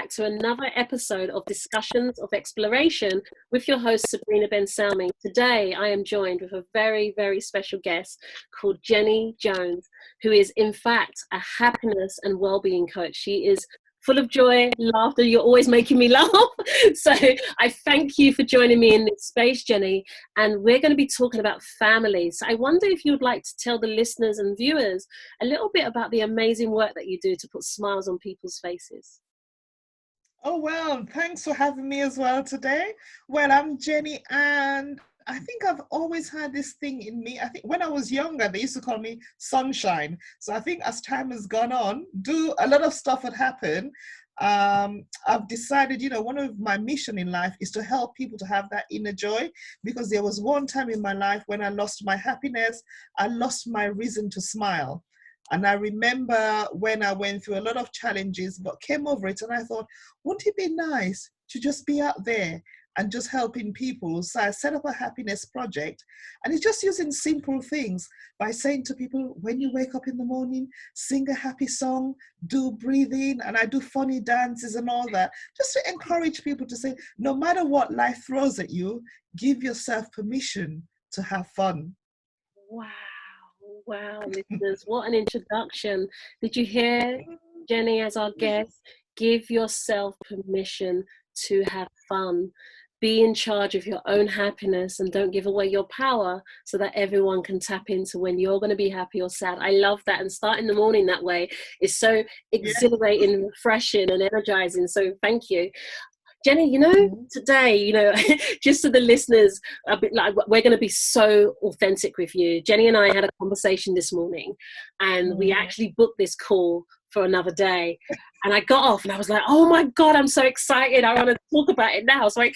back to another episode of Discussions of Exploration with your host, Sabrina Salmi. Today, I am joined with a very, very special guest called Genny Jones, who is, in fact, a happiness and well-being coach. She is full of joy, laughter. You're always making me laugh. So I thank you for joining me in this space, Genny. And we're going to be talking about family. So I wonder if you'd like to tell the listeners and viewers a little bit about the amazing work that you do to put smiles on people's faces. Oh, well, thanks for having me as well today. Well, I'm Genny, and I think I've always had this thing in me. I think when I was younger, they used to call me sunshine. So I think as time has gone on, a lot of stuff had happened. I've decided, one of my mission in life is to help people to have that inner joy, because there was one time in my life when I lost my happiness, I lost my reason to smile. And I remember when I went through a lot of challenges, but came over it and I thought, wouldn't it be nice to just be out there and just helping people? So I set up a happiness project, and it's just using simple things by saying to people, when you wake up in the morning, sing a happy song, do breathing, and I do funny dances and all that, just to encourage people to say, no matter what life throws at you, give yourself permission to have fun. Wow, listeners, what an introduction. Did you hear Genny as our guest? Give yourself permission to have fun. Be in charge of your own happiness and don't give away your power so that everyone can tap into when you're going to be happy or sad. I love that. And starting the morning that way is so exhilarating, refreshing and energizing. So thank you. Genny, today, just so the listeners, we're going to be so authentic with you. Genny and I had a conversation this morning, and we actually booked this call for another day. And I got off and I was like, oh my God, I'm so excited. I want to talk about it now. So I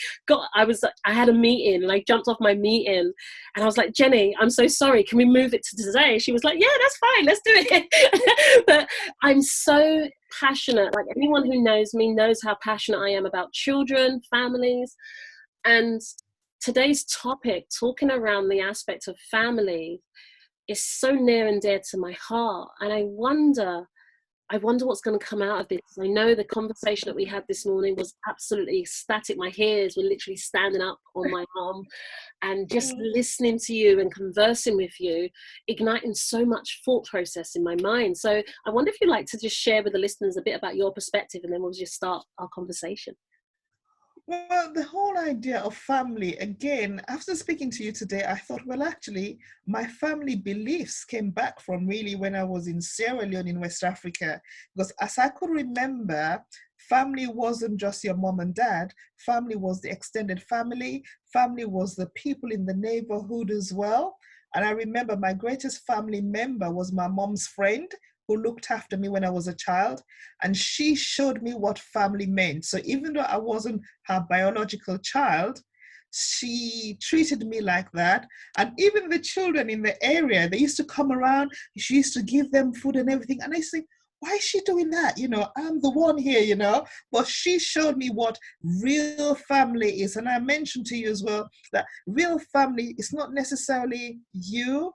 had a meeting, and I jumped off my meeting and I was like, Genny, I'm so sorry. Can we move it to today? She was like, yeah, that's fine. Let's do it. But I'm so passionate. Like, anyone who knows me knows how passionate I am about children, families. And today's topic, talking around the aspect of family, is so near and dear to my heart. And I wonder what's going to come out of this. I know the conversation that we had this morning was absolutely ecstatic. My hairs were literally standing up on my arm, and just listening to you and conversing with you, igniting so much thought process in my mind. So I wonder if you'd like to just share with the listeners a bit about your perspective, and then we'll just start our conversation. Well, the whole idea of family, again, after speaking to you today, I thought, well, actually, my family beliefs came back from really when I was in Sierra Leone in West Africa. Because as I could remember, family wasn't just your mom and dad. Family was the extended family. Family was the people in the neighborhood as well. And I remember my greatest family member was my mom's friend, who looked after me when I was a child, and she showed me what family meant. So even though I wasn't her biological child, she treated me like that. And even the children in the area, they used to come around, she used to give them food and everything. And I say, why is she doing that? I'm the one here, but she showed me what real family is. And I mentioned to you as well that real family is not necessarily you.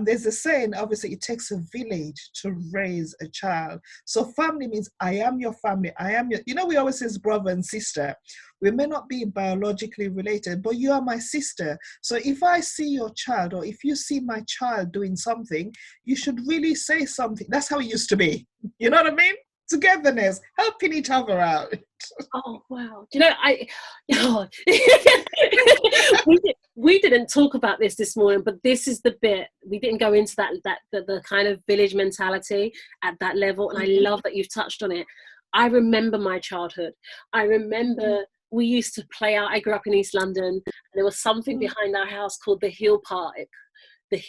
There's a saying, obviously, it takes a village to raise a child. So family means I am your family. I am your, we always say brother and sister. We may not be biologically related, but you are my sister. So if I see your child, or if you see my child doing something, you should really say something. That's how it used to be. You know what I mean? Togetherness, helping each other out. Oh wow! We didn't talk about this morning, but this is the bit we didn't go into the kind of village mentality at that level, and I love that you've touched on it. I remember my childhood. I remember we used to play out. I grew up in East London, and there was something behind our house called the Hill Park. And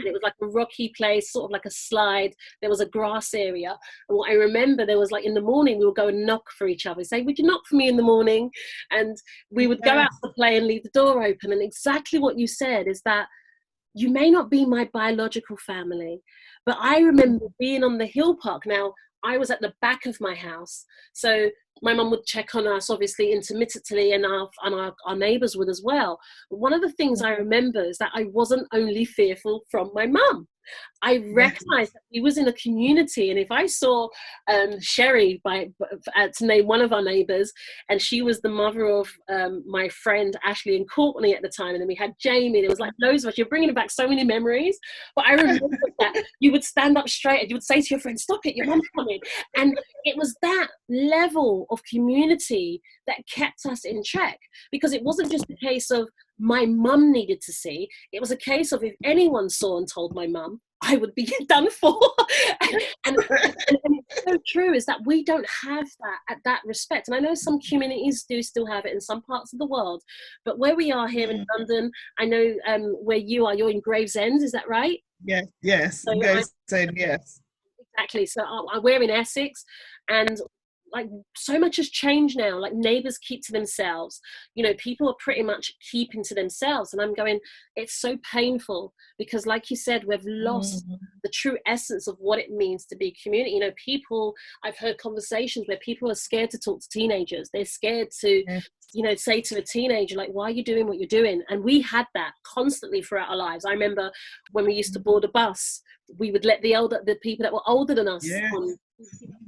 it was like a rocky place, sort of like a slide. There was a grass area, and what I remember, there was like in the morning we would go and knock for each other, say, would you knock for me in the morning? And we would go out to play and leave the door open. And exactly what you said is that you may not be my biological family, but I remember being on the Hill Park. Now, I was at the back of my house, so my mum would check on us, obviously, intermittently, and our neighbours would as well. But one of the things I remember is that I wasn't only fearful from my mum. I recognized that we was in a community, and if I saw Sherry, to name one of our neighbours, and she was the mother of my friend Ashley and Courtney at the time, and then we had Jamie. There was like loads of us. You're bringing back so many memories. But I remember that you would stand up straight and you would say to your friend, "Stop it, your mum's coming." And it was that level of community that kept us in check, because it wasn't just a case of my mum needed to see. It was a case of if anyone saw and told my mum, I would be done for. and it's so true, is that we don't have that at that respect. And I know some communities do still have it in some parts of the world, but where we are here in London, I know where you are, you're in Gravesend, is that right? Yes, So Gravesend, yes. Exactly. So we're in Essex, and like so much has changed now. Like neighbors keep to themselves, you know, people are pretty much keeping to themselves, and I'm going, it's so painful, because like you said, we've lost the true essence of what it means to be community. You know, people, I've heard conversations where people are scared to talk to teenagers. They're scared to you know, say to a teenager, like, why are you doing what you're doing? And we had that constantly throughout our lives. I remember when we used to board a bus, we would let the people that were older than us on.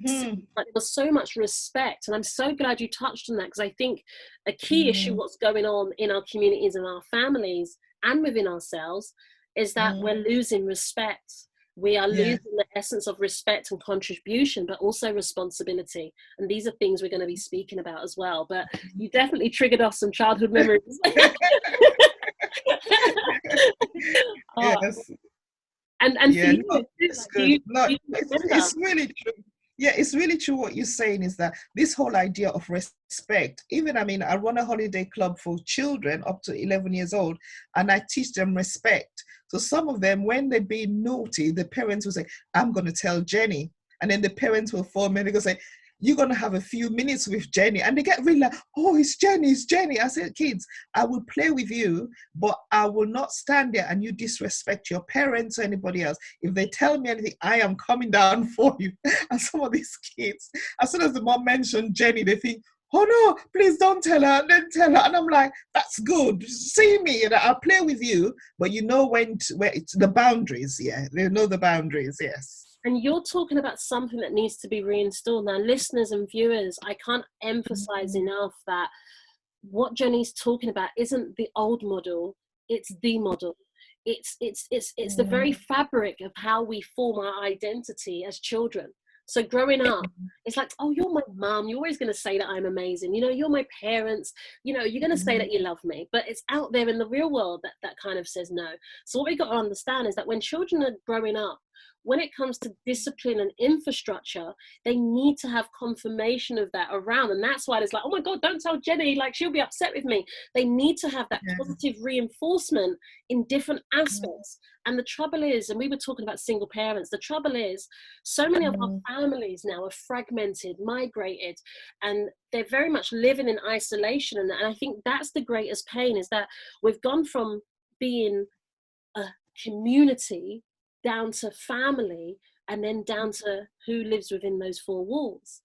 Like, there was so much respect, and I'm so glad you touched on that, because I think a key issue what's going on in our communities and our families and within ourselves is that we're losing respect. We are losing the essence of respect and contribution, but also responsibility. And these are things we're going to be speaking about as well. But you definitely triggered off some childhood memories. Yes. And yeah, for you, no, it's do good. No, do you it's really true. Yeah, it's really true what you're saying, is that this whole idea of respect, even, I mean, I run a holiday club for children up to 11 years old, and I teach them respect. So some of them, when they're being naughty, the parents will say, I'm going to tell Genny. And then the parents will phone me and they go say, you're going to have a few minutes with Genny. And they get really like, oh, it's Genny. I said, kids, I will play with you, but I will not stand there and you disrespect your parents or anybody else. If they tell me anything, I am coming down for you. And some of these kids, as soon as the mom mentioned Genny, they think, oh no, please don't tell her, then tell her. And I'm like, that's good. See me, and I'll play with you, but you know where it's the boundaries, They know the boundaries, yes. And you're talking about something that needs to be reinstalled. Now, listeners and viewers, I can't emphasize enough that what Jenny's talking about isn't the old model, it's the model. It's the very fabric of how we form our identity as children. So growing up, it's like, oh, you're my mum. You're always going to say that I'm amazing. You know, you're my parents. You know, you're going to say that you love me. But it's out there in the real world that kind of says no. So what we got to understand is that when children are growing up, when it comes to discipline and infrastructure, they need to have confirmation of that around. And that's why it's like, oh my God, don't tell Genny, like she'll be upset with me. They need to have that positive reinforcement in different aspects. And the trouble is, and we were talking about single parents, the trouble is so many of our families now are fragmented, migrated, and they're very much living in isolation. And I think that's the greatest pain, is that we've gone from being a community down to family, and then down to who lives within those four walls.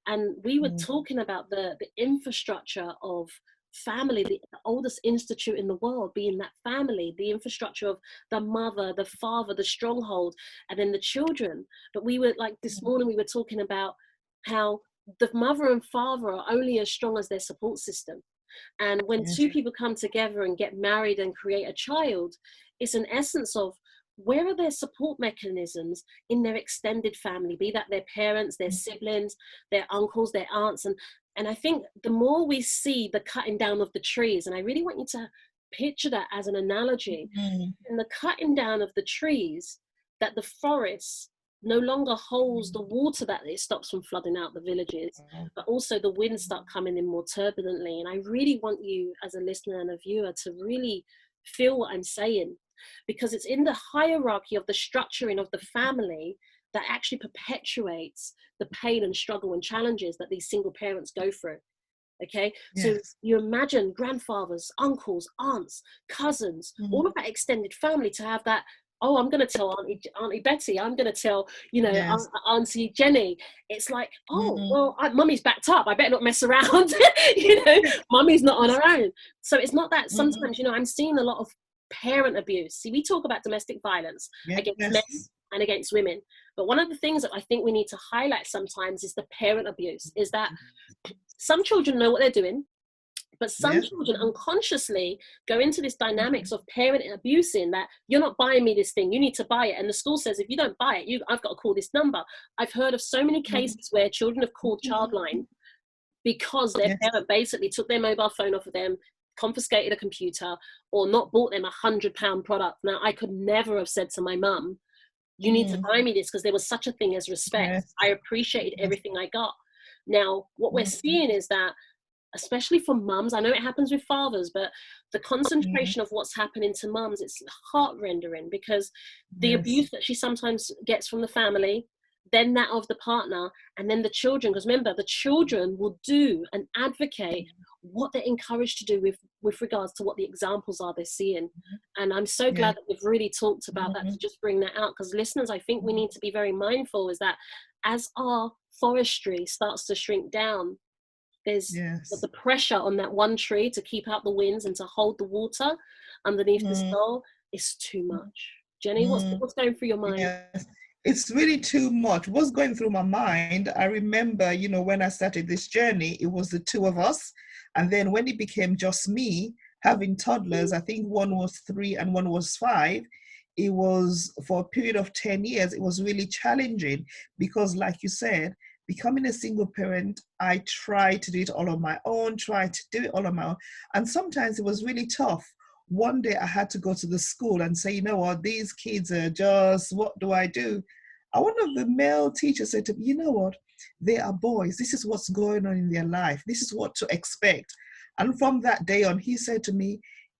And we were talking about the infrastructure of family, the oldest institute in the world being that family, the infrastructure of the mother, the father, the stronghold, and then the children. But we were like, this morning we were talking about how the mother and father are only as strong as their support system. And when two people come together and get married and create a child, it's an essence of, where are their support mechanisms in their extended family, be that their parents, their siblings, their uncles, their aunts. And I think the more we see the cutting down of the trees, and I really want you to picture that as an analogy, in the cutting down of the trees, that the forest no longer holds the water that it stops from flooding out the villages, but also the winds start coming in more turbulently. And I really want you as a listener and a viewer to really feel what I'm saying, because it's in the hierarchy of the structuring of the family that actually perpetuates the pain and struggle and challenges that these single parents go through. Okay, so you imagine grandfathers, uncles, aunts, cousins, all of that extended family, to have that oh, I'm going to tell Auntie Betty, I'm going to tell, Yes. Auntie Genny. It's like, oh, Mm-hmm. well, Mummy's backed up. I better not mess around. Mummy's not on her own. So it's not that Mm-hmm. sometimes, I'm seeing a lot of parent abuse. See, we talk about domestic violence against men Yes. and against women. But one of the things that I think we need to highlight sometimes is the parent abuse, is that some children know what they're doing, but some Yes. children unconsciously go into this dynamics of parent abusing, that you're not buying me this thing, you need to buy it. And the school says, if you don't buy it, I've got to call this number. I've heard of so many cases where children have called Childline because their Yes. parent basically took their mobile phone off of them, confiscated a computer, or not bought them £100 product. Now, I could never have said to my mum, you need to buy me this, because there was such a thing as respect. Yes. I appreciated Yes. everything I got. Now, what we're seeing is that, especially for mums, I know it happens with fathers, but the concentration of what's happening to mums, it's heart-rendering, because the Yes. abuse that she sometimes gets from the family, then that of the partner, and then the children, because remember, the children will do and advocate what they're encouraged to do with regards to what the examples are they're seeing. And I'm so Yeah. glad that we've really talked about that, to just bring that out, because listeners, I think we need to be very mindful, is that as our forestry starts to shrink down, there's Yes. the pressure on that one tree to keep out the winds and to hold the water underneath the soil is too much. Jenny, what's going through your mind? Yes. It's really too much. What's going through my mind, I remember, when I started this journey, it was the two of us. And then when it became just me, having toddlers, I think one was 3 and one was 5, it was for a period of 10 years, it was really challenging because, like you said, becoming a single parent, I tried to do it all on my own, and sometimes it was really tough. One day I had to go to the school and say, you know what, these kids are just, what do I do? And one of the male teachers said to me, you know what, they are boys. This is what's going on in their life. This is what to expect. And from that day on, he said to me,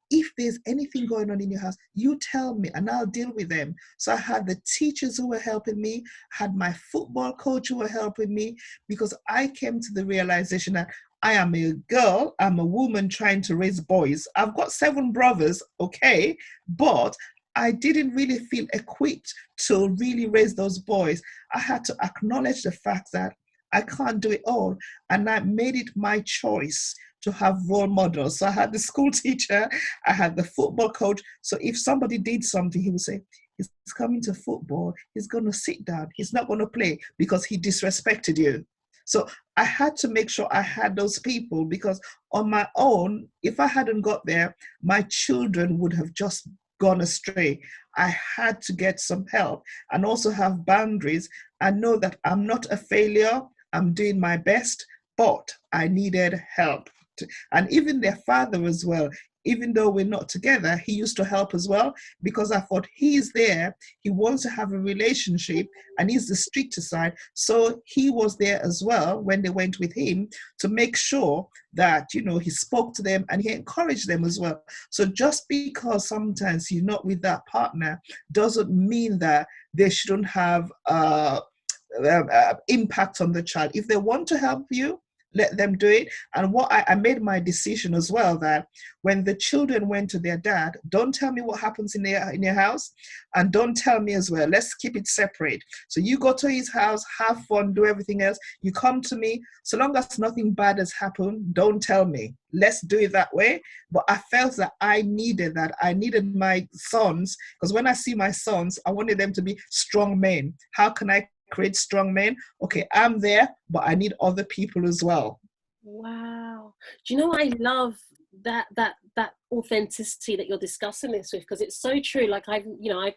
if there's anything going on in your house, you tell me and I'll deal with them. So I had the teachers who were helping me, had my football coach who were helping me, because I came to the realization that I am a girl, I'm a woman trying to raise boys. I've got 7 brothers, okay, but I didn't really feel equipped to really raise those boys. I had to acknowledge the fact that I can't do it all. And I made it my choice to have role models. So I had the school teacher, I had the football coach. So if somebody did something, he would say, he's coming to football, he's going to sit down, he's not going to play because he disrespected you. So I had to make sure I had those people, because on my own, if I hadn't got there, my children would have just gone astray. I had to get some help and also have boundaries and know that I'm not a failure. I'm doing my best, but I needed help. And even their father as well, even though we're not together, he used to help as well, because I thought he's there, he wants to have a relationship, and he's the stricter side. So he was there as well when they went with him to make sure that, he spoke to them and he encouraged them as well. So just because sometimes you're not with that partner doesn't mean that they shouldn't have impact on the child. If they want to help you, let them do it. And what I made my decision as well, that when the children went to their dad, don't tell me what happens in your house, and don't tell me as well. Let's keep it separate. So you go to his house, have fun, do everything else. You come to me, so long as nothing bad has happened, don't tell me. Let's do it that way. But I felt that I needed that. I needed my sons, because when I see my sons, I wanted them to be strong men. How can I create strong men? Okay, I'm there, but I need other people as well. Wow. Do you know what I love? That authenticity that you're discussing this with, because it's so true. Like I've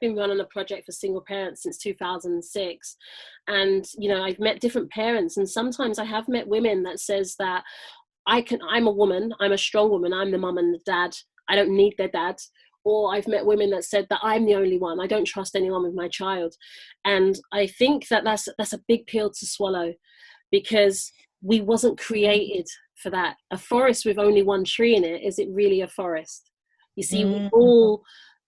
been running a project for single parents since 2006, and I've met different parents, and sometimes I have met women that says that I'm a woman, I'm a strong woman, I'm the mum and the dad, I don't need their dad. Or I've met women that said that I'm the only one, I don't trust anyone with my child. And I think that that's a big pill to swallow, because we wasn't created for that. A forest with only one tree in it, is it really a forest? You see, we all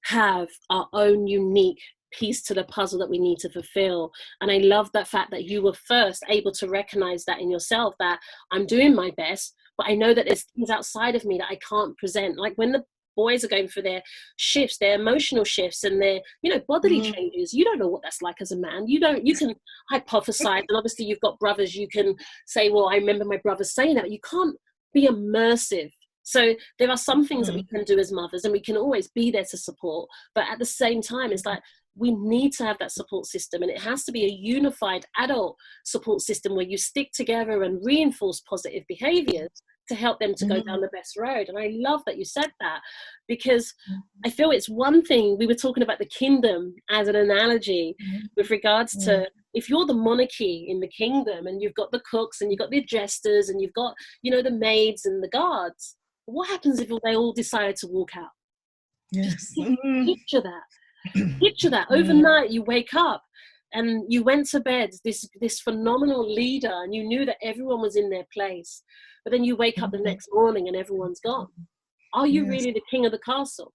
have our own unique piece to the puzzle that we need to fulfill. And I love that fact that you were first able to recognize that in yourself, that I'm doing my best, but I know that there's things outside of me that I can't present. Like when boys are going through their shifts, their emotional shifts, and their, you know, bodily changes. You don't know what that's like as a man. You can hypothesize, and obviously you've got brothers, you can say, well, I remember my brother saying that. You can't be immersive. So there are some things that we can do as mothers, and we can always be there to support, but at the same time, it's like, we need to have that support system, and it has to be a unified adult support system where you stick together and reinforce positive behaviors to help them to go down the best road. And I love that you said that, because I feel it's one thing, we were talking about the kingdom as an analogy with regards to, if you're the monarchy in the kingdom and you've got the cooks and you've got the jesters and you've got, you know, the maids and the guards, what happens if they all decide to walk out? Yes. Picture that. Picture that. Overnight you wake up and you went to bed, this phenomenal leader, and you knew that everyone was in their place, but then you wake up the next morning and everyone's gone. Are you really the king of the castle?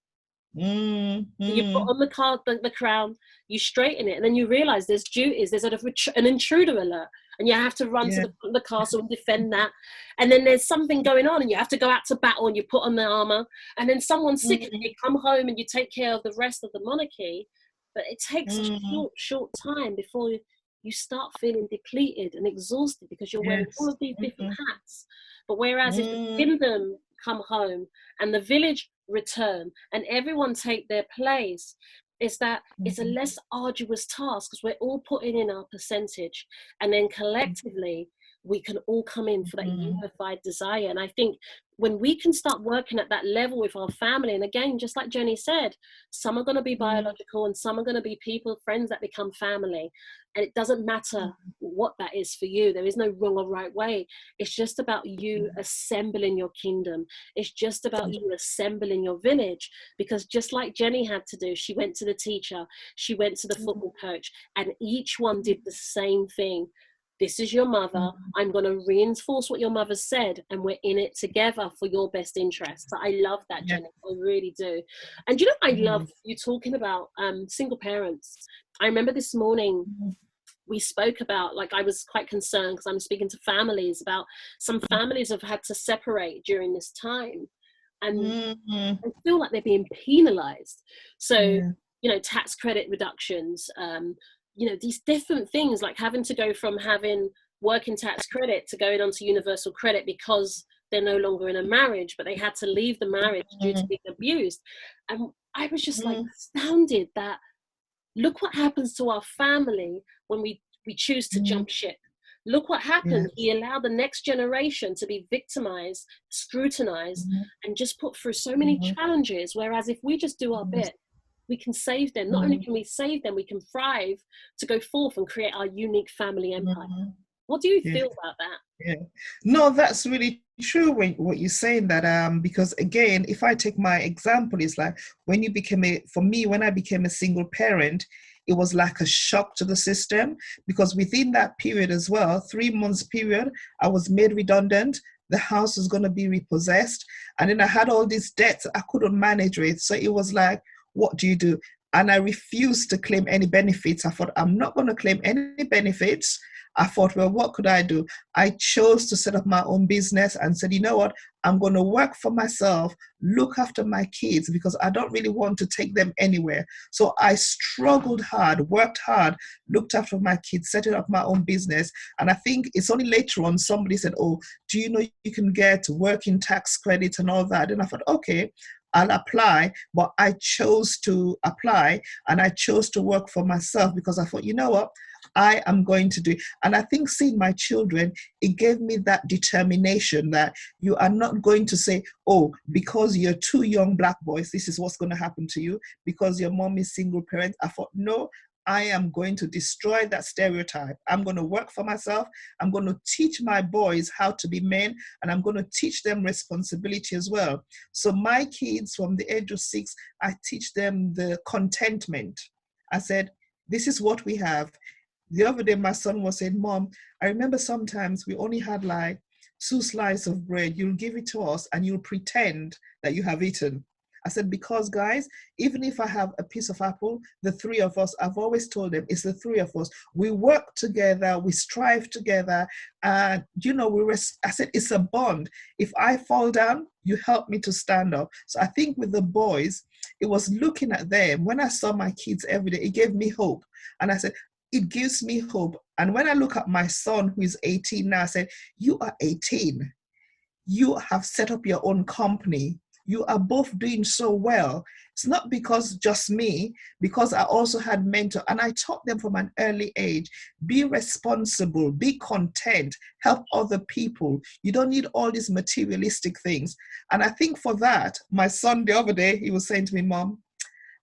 You put on the crown, you straighten it, and then you realize there's duties, there's an intruder alert, and you have to run to the castle and defend that. And then there's something going on and you have to go out to battle and you put on the armor, and then someone's sick and you come home and you take care of the rest of the monarchy. But it takes a short time before you start feeling depleted and exhausted, because you're wearing all of these different hats. But whereas if the kingdom come home and the village return and everyone take their place, is that it's a less arduous task, because we're all putting in our percentage, and then collectively we can all come in for that unified desire. And I think when we can start working at that level with our family, and again, just like Genny said, some are going to be biological and some are going to be people, friends that become family. And it doesn't matter what that is for you. There is no wrong or right way. It's just about you assembling your kingdom. It's just about you assembling your village. Because just like Genny had to do, she went to the teacher, she went to the football coach, and each one did the same thing. This is your mother. I'm going to reinforce what your mother said, and we're in it together for your best interest. So I love that, Genny. I really do. And you know, I love you talking about single parents. I remember this morning we spoke about, like, I was quite concerned because I'm speaking to families about some families have had to separate during this time, and I feel like they're being penalized. So, you know, tax credit reductions, you know, these different things, like having to go from having working tax credit to going on to universal credit because they're no longer in a marriage, but they had to leave the marriage due to being abused. And I was just like astounded that, look what happens to our family when we choose to jump ship. Look what happened. We allow the next generation to be victimized, scrutinized, and just put through so many challenges. Whereas if we just do our bit, we can save them. Not only can we save them, we can thrive to go forth and create our unique family empire. What do you feel about that? No, that's really true what you're saying, that because again, if I take my example, it's like when you became when I became a single parent, it was like a shock to the system, because within that period as well, 3 months period, I was made redundant. The house was going to be repossessed, and then I had all these debts I couldn't manage with. So it was like, what do you do? And I refused to claim any benefits. I thought, I'm not going to claim any benefits. I thought, well, what could I do? I chose to set up my own business and said, you know what? I'm going to work for myself, look after my kids, because I don't really want to take them anywhere. So I struggled hard, worked hard, looked after my kids, setting up my own business. And I think it's only later on somebody said, oh, do you know you can get working tax credit and all that? And I thought, okay, I'll apply. But I chose to apply and I chose to work for myself, because I thought, you know what? I am going to do. And I think seeing my children, it gave me that determination that you are not going to say, oh, because you're two young Black boys, this is what's going to happen to you, because your mom is single parent. I thought, no, I am going to destroy that stereotype. I'm going to work for myself. I'm going to teach my boys how to be men, and I'm going to teach them responsibility as well. So my kids from the age of 6, I teach them the contentment. I said, this is what we have. The other day, my son was saying, Mom, I remember sometimes we only had like 2 slices of bread. You'll give it to us and you'll pretend that you have eaten. I said, because guys, even if I have a piece of apple, the three of us, I've always told them, it's the three of us. We work together, we strive together, and I said, it's a bond. If I fall down, you help me to stand up. So I think with the boys, it was looking at them. When I saw my kids every day, it gave me hope. And I said, it gives me hope. And when I look at my son, who is 18 now, I said, you are 18. You have set up your own company. You are both doing so well. It's not because just me, because I also had mentor, and I taught them from an early age, be responsible, be content, help other people. You don't need all these materialistic things. And I think for that, my son the other day, he was saying to me, Mom,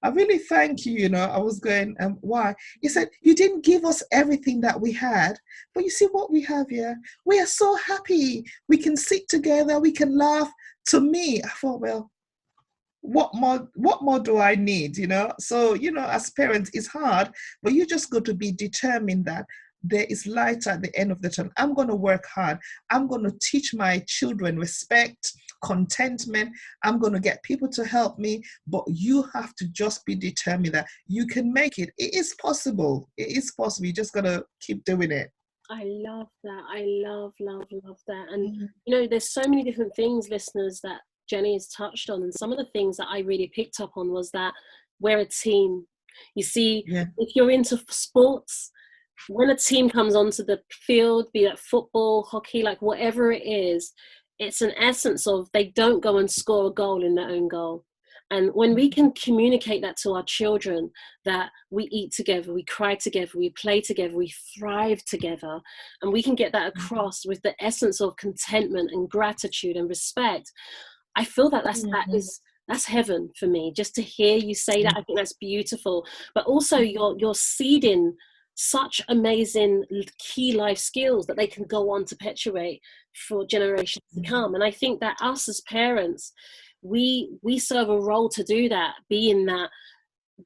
I really thank you. I was going, why? He said, you didn't give us everything that we had, but you see what we have here? We are so happy. We can sit together, we can laugh. To me, I thought, well, what more do I need? So, as parents, it's hard, but you just got to be determined that there is light at the end of the tunnel. I'm going to work hard. I'm going to teach my children respect, contentment. I'm going to get people to help me, but you have to just be determined that you can make it. It is possible. It is possible. You just got to keep doing it. I love that. I love that. And, there's so many different things, listeners, that Genny has touched on. And some of the things that I really picked up on was that we're a team. You see, if you're into sports, when a team comes onto the field, be it football, hockey, like whatever it is, it's an essence of they don't go and score a goal in their own goal. And when we can communicate that to our children, that we eat together, we cry together, we play together, we thrive together, and we can get that across with the essence of contentment and gratitude and respect, I feel that that's heaven for me. Just to hear you say that, I think that's beautiful. But also you're seeding such amazing key life skills that they can go on to perpetuate for generations to come. And I think that us as parents, we serve a role to do that, being that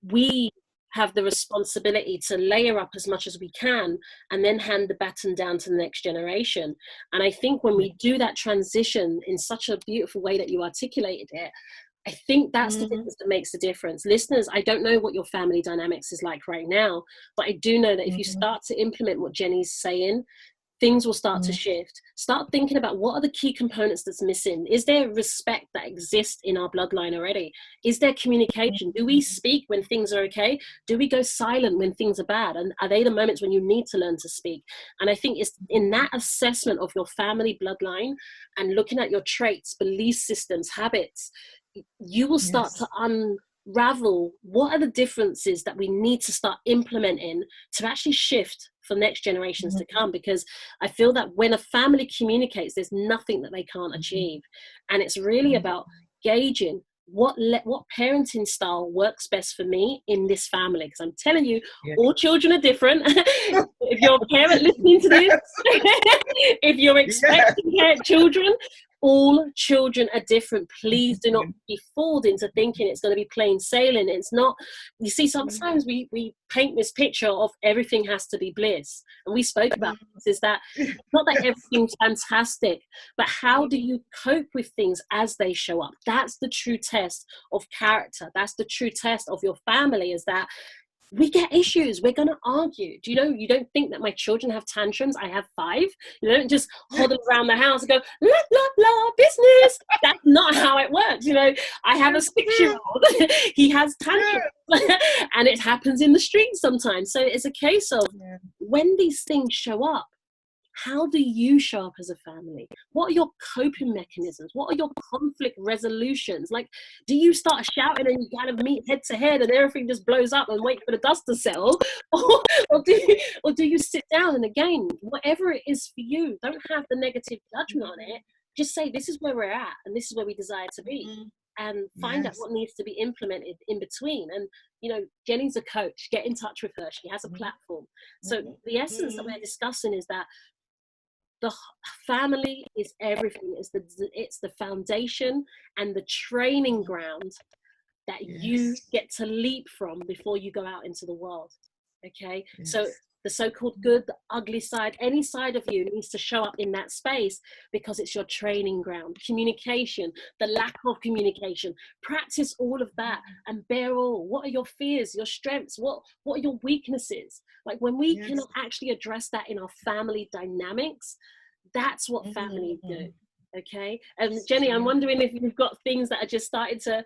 we have the responsibility to layer up as much as we can and then hand the baton down to the next generation. And I think when we do that transition in such a beautiful way that you articulated it, I think that's the difference that makes the difference. Listeners, I don't know what your family dynamics is like right now, but I do know that if you start to implement what Genny's saying, things will start to shift. Start thinking about what are the key components that's missing. Is there respect that exists in our bloodline already? Is there communication? Do we speak when things are okay? Do we go silent when things are bad? And are they the moments when you need to learn to speak? And I think it's in that assessment of your family bloodline and looking at your traits, belief systems, habits, you will start to unravel what are the differences that we need to start implementing to actually shift for next generations to come. Because I feel that when a family communicates, there's nothing that they can't achieve. And it's really about gauging what parenting style works best for me in this family. Because I'm telling you, all children are different. If you're a parent listening to this, if you're expecting children, all children are different. Please do not be fooled into thinking it's going to be plain sailing. It's not. You see, sometimes we paint this picture of everything has to be bliss. And we spoke about this, is that it's not that everything's fantastic, but how do you cope with things as they show up? That's the true test of character. That's the true test of your family, is that we get issues. We're going to argue. Do you know, you don't think that my children have tantrums. I have 5. You don't just huddle around the house and go, la, la, la, business. That's not how it works. I have a 6-year-old. He has tantrums. And it happens in the street sometimes. So it's a case of when these things show up, how do you show up as a family? What are your coping mechanisms? What are your conflict resolutions? Like, do you start shouting and you kind of meet head to head and everything just blows up and wait for the dust to settle? Or do you sit down and, again, whatever it is for you, don't have the negative judgment on it. Just say, this is where we're at and this is where we desire to be. And find out what needs to be implemented in between. And, Genny's a coach. Get in touch with her. She has a platform. So the essence that we're discussing is that the family is everything. It's the foundation and the training ground that you get to leap from before you go out into the world. Okay. So The so-called good, the ugly side, any side of you needs to show up in that space, because it's your training ground. Communication, the lack of communication, practice all of that and bear all. What are your fears, your strengths? What are your weaknesses? Like, when we Yes. cannot actually address that in our family dynamics, that's what family do. Okay. And Genny, I'm wondering if you've got things that are just starting to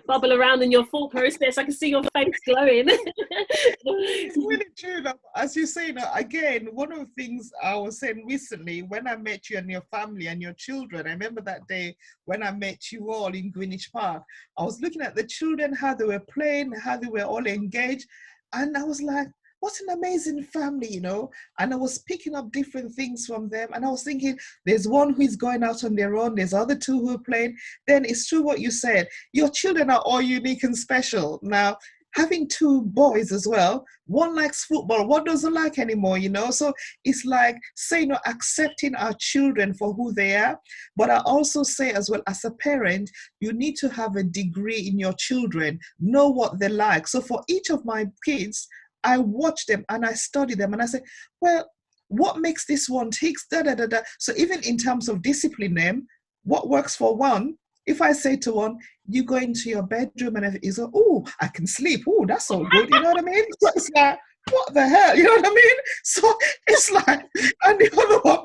bubble around in your thought process. I can see your face glowing. It's really true. As you say, again, one of the things I was saying recently, when I met you and your family and your children, I remember that day when I met you all in Greenwich Park. I was looking at the children, how they were playing, how they were all engaged. And I was like, what an amazing family, you know. And I was picking up different things from them. And I was thinking, there's one who is going out on their own. There's other two who are playing. Then it's true what you said. Your children are all unique and special. Now, having two boys as well, one likes football, one doesn't like anymore, you know. So it's like, say, accepting our children for who they are. But I also say as well, as a parent, you need to have a degree in your children, know what they like. So for each of my kids, I watch them and I study them and I say, well, what makes this one tick? Da, da, da, da. So even in terms of discipline them, what works for one, if I say to one, you go into your bedroom and he's like, oh, I can sleep. Oh, that's so good. You know what I mean? So it's like, what the hell? You know what I mean? So it's like, and the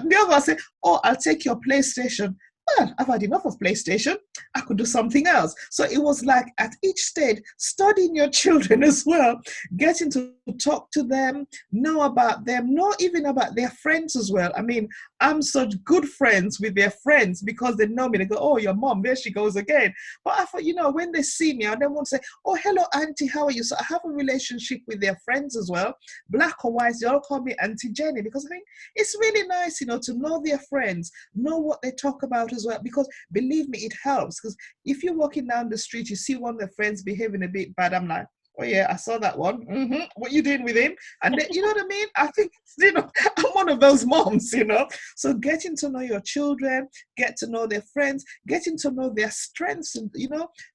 other one say, oh, I'll take your PlayStation. Well, I've had enough of PlayStation. I could do something else. So it was like, at each stage, studying your children as well, getting to talk to them, know about them, know even about their friends as well. I mean, I'm such good friends with their friends because they know me. They go, oh, your mom, there she goes again. But I thought, when they see me, I then want to say, oh, hello, auntie, how are you? So I have a relationship with their friends as well. Black or white, they all call me Auntie Genny, because I think it's really nice, to know their friends, know what they talk about as well, because believe me, it helps. Because if you're walking down the street, you see one of their friends behaving a bit bad, I'm like, oh yeah, I saw that one. What you doing with him? And then, you know what I mean? I think, I'm one of those moms, So getting to know your children, get to know their friends, getting to know their strengths, and,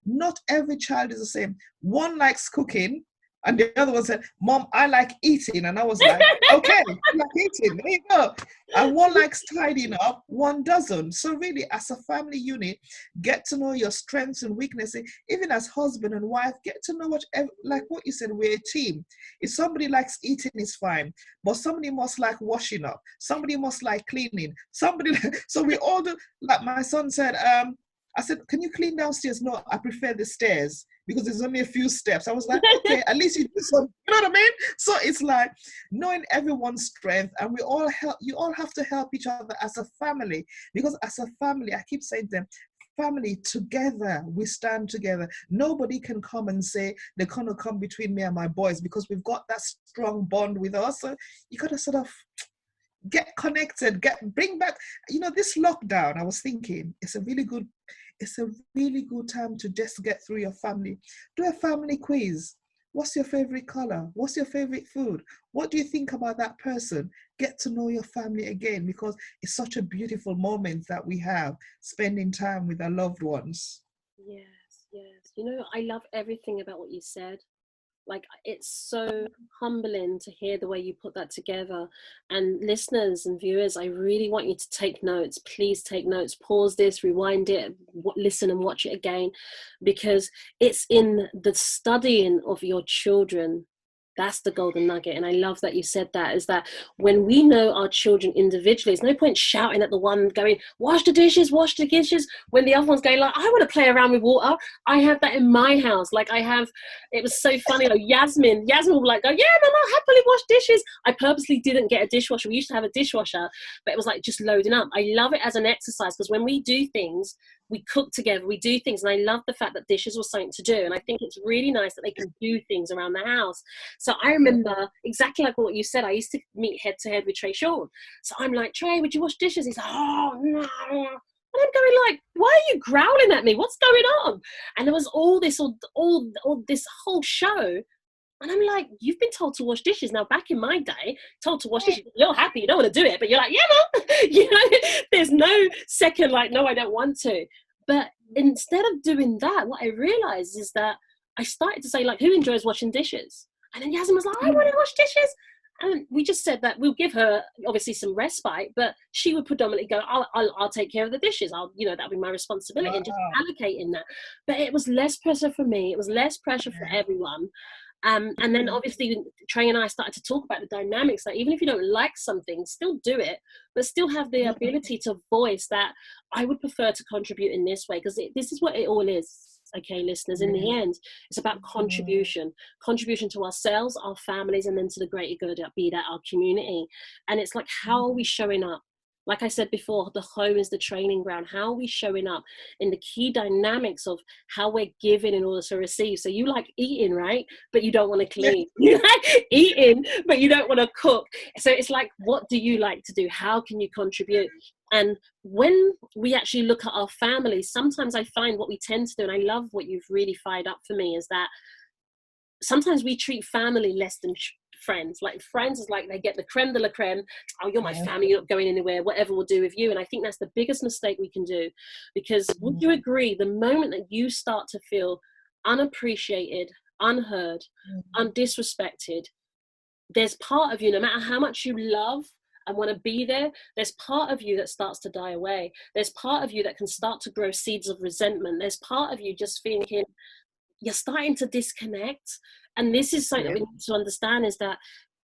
not every child is the same. One likes cooking, and the other one said, Mom, I like eating. And I was like, okay, you like eating, there you go. And one likes tidying up, one doesn't. So really, as a family unit, get to know your strengths and weaknesses. Even as husband and wife, get to know like what you said, we're a team. If somebody likes eating, it's fine. But somebody must like washing up. Somebody must like cleaning. So we all do, like my son said, I said, can you clean downstairs? No, I prefer the stairs because there's only a few steps. I was like, okay, at least you do some, you know what I mean? So it's like knowing everyone's strength, and we all help, you all have to help each other as a family, because as a family, I keep saying to them, family together, we stand together. Nobody can come and say they're gonna come between me and my boys, because we've got that strong bond with us. So you gotta sort of get connected, bring back, this lockdown, I was thinking, it's a really good time to just get through your family. Do a family quiz. What's your favorite color? What's your favorite food? What do you think about that person? Get to know your family again, because it's such a beautiful moment that we have spending time with our loved ones. Yes. I love everything about what you said. Like, it's so humbling to hear the way you put that together. And listeners and viewers, I really want you to take notes. Please take notes. Pause this, rewind it, listen and watch it again, because it's in the studying of your children. That's the golden nugget. And I love that you said that, is that when we know our children individually, there's no point shouting at the one going, wash the dishes, when the other one's going like, I want to play around with water. I have that in my house. Like it was so funny. Like Yasmin will like go, yeah, Mama, I'll happily wash dishes. I purposely didn't get a dishwasher. We used to have a dishwasher, but it was like just loading up. I love it as an exercise, because when we do things, we cook together, we do things. And I love the fact that dishes was something to do. And I think it's really nice that they can do things around the house. So I remember exactly like what you said. I used to meet head to head with Trey Sean. So I'm like, Trey, would you wash dishes? He's like, oh, no. And I'm going like, why are you growling at me? What's going on? And there was all this whole show. And I'm like, you've been told to wash dishes. Now, back in my day, told to wash dishes, you're happy, you don't want to do it, but you're like, yeah, Mom. There's no second like, no, I don't want to. But instead of doing that, what I realized is that I started to say, like, who enjoys washing dishes? And then Yasmin was like, I want to wash dishes. And we just said that we'll give her obviously some respite, but she would predominantly go, I'll take care of the dishes. that'll be my responsibility, and just Wow. allocating that. But it was less pressure for me. It was less pressure for everyone. And then obviously Trey and I started to talk about the dynamics that even if you don't like something, still do it, but still have the ability to voice that I would prefer to contribute in this way, because this is what it all is. Okay, listeners, in the end, it's about contribution to ourselves, our families, and then to the greater good, be that our community. And it's like, how are we showing up? Like I said before, the home is the training ground. How are we showing up in the key dynamics of how we're giving in order to receive? So you like eating, right? But you don't want to clean. You like eating, but you don't want to cook. So it's like, what do you like to do? How can you contribute? And when we actually look at our families, sometimes I find what we tend to do, and I love what you've really fired up for me, is that sometimes we treat family less than friends. Like friends is like they get the creme de la creme. Oh, you're my family, you're not going anywhere, whatever we'll do with you. And I think that's the biggest mistake we can do, because would you agree, the moment that you start to feel unappreciated, unheard, undisrespected, there's part of you, no matter how much you love and want to be there, there's part of you that starts to die away. There's part of you that can start to grow seeds of resentment. There's part of you just thinking, you're starting to disconnect. And this is something that we need to understand, is that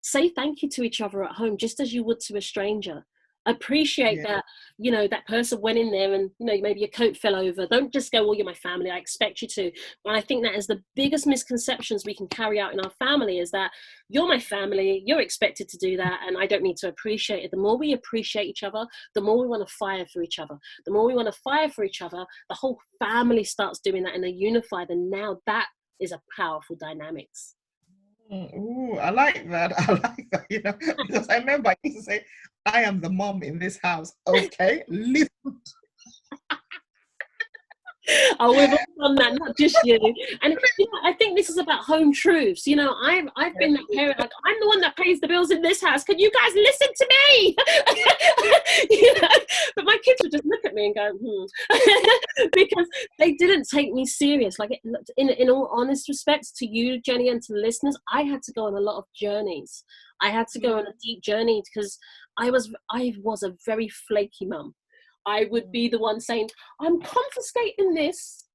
say thank you to each other at home, just as you would to a stranger. Appreciate that, that person went in there and, maybe your coat fell over. Don't just go, well, you're my family, I expect you to. And I think that is the biggest misconceptions we can carry out in our family, is that you're my family, you're expected to do that, and I don't need to appreciate it. The more we appreciate each other, the more we want to fire for each other. The more we want to fire for each other, the whole family starts doing that, and they're unified. And now that is a powerful dynamics. Ooh, I like that. I like that, because I remember I used to say, I am the mom in this house. Okay, listen. Oh, we've all done that, not just you. And I think this is about home truths. I've been that parent, like, I'm the one that pays the bills in this house. Can you guys listen to me? But my kids would just look at me and go, because they didn't take me serious. Like, in all honest respects to you, Genny, and to the listeners, I had to go on a lot of journeys. I had to go on a deep journey, because I was a very flaky mum. I would be the one saying, I'm confiscating this.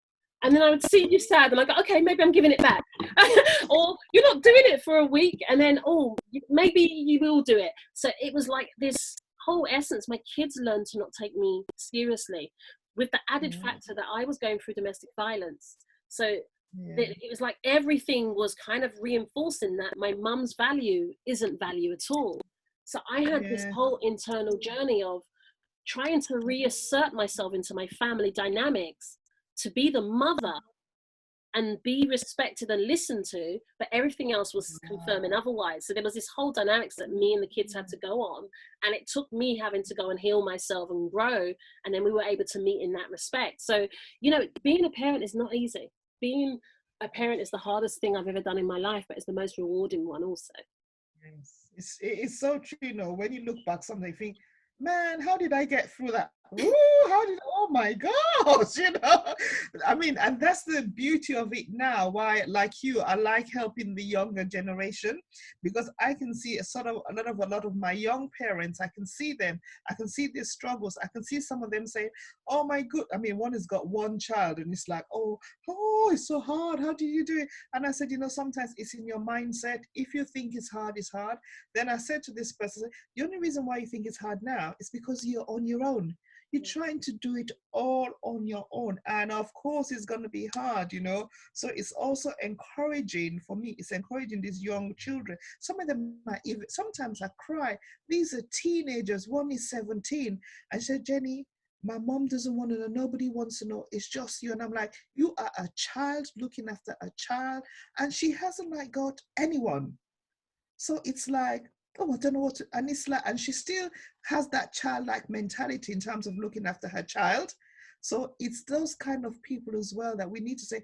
And then I would see you sad, and I go, okay, maybe I'm giving it back. Or you're not doing it for a week, and then, maybe you will do it. So it was like this whole essence. My kids learned to not take me seriously, with the added factor that I was going through domestic violence. So it was like everything was kind of reinforcing that my mum's value isn't value at all. So I had this whole internal journey of trying to reassert myself into my family dynamics, to be the mother and be respected and listened to, but everything else was confirming otherwise. So there was this whole dynamics that me and the kids had to go on, and it took me having to go and heal myself and grow, and then we were able to meet in that respect. So, being a parent is not easy. Being a parent is the hardest thing I've ever done in my life, but it's the most rewarding one also. Yes, it's so true. When you look back, sometimes you think, man, how did I get through that? Ooh, oh my gosh, I mean, and that's the beauty of it now. Why, like you, I like helping the younger generation, because I can see a lot of my young parents. I can see them. I can see their struggles. I can see some of them saying, oh my good. I mean, one has got one child, and it's like, oh, it's so hard. How do you do it? And I said, sometimes it's in your mindset. If you think it's hard, it's hard. Then I said to this person, the only reason why you think it's hard now is because you're on your own. You're trying to do it all on your own. And of course, it's going to be hard, So it's also encouraging for me. It's encouraging these young children. Some of them are even, sometimes I cry. These are teenagers. One is 17. I said, Genny, my mom doesn't want to know. Nobody wants to know. It's just you. And I'm like, you are a child looking after a child. And she hasn't got anyone. So it's like, oh, I don't know what to, and it's like, and she still has that childlike mentality in terms of looking after her child. So it's those kind of people as well that we need to say,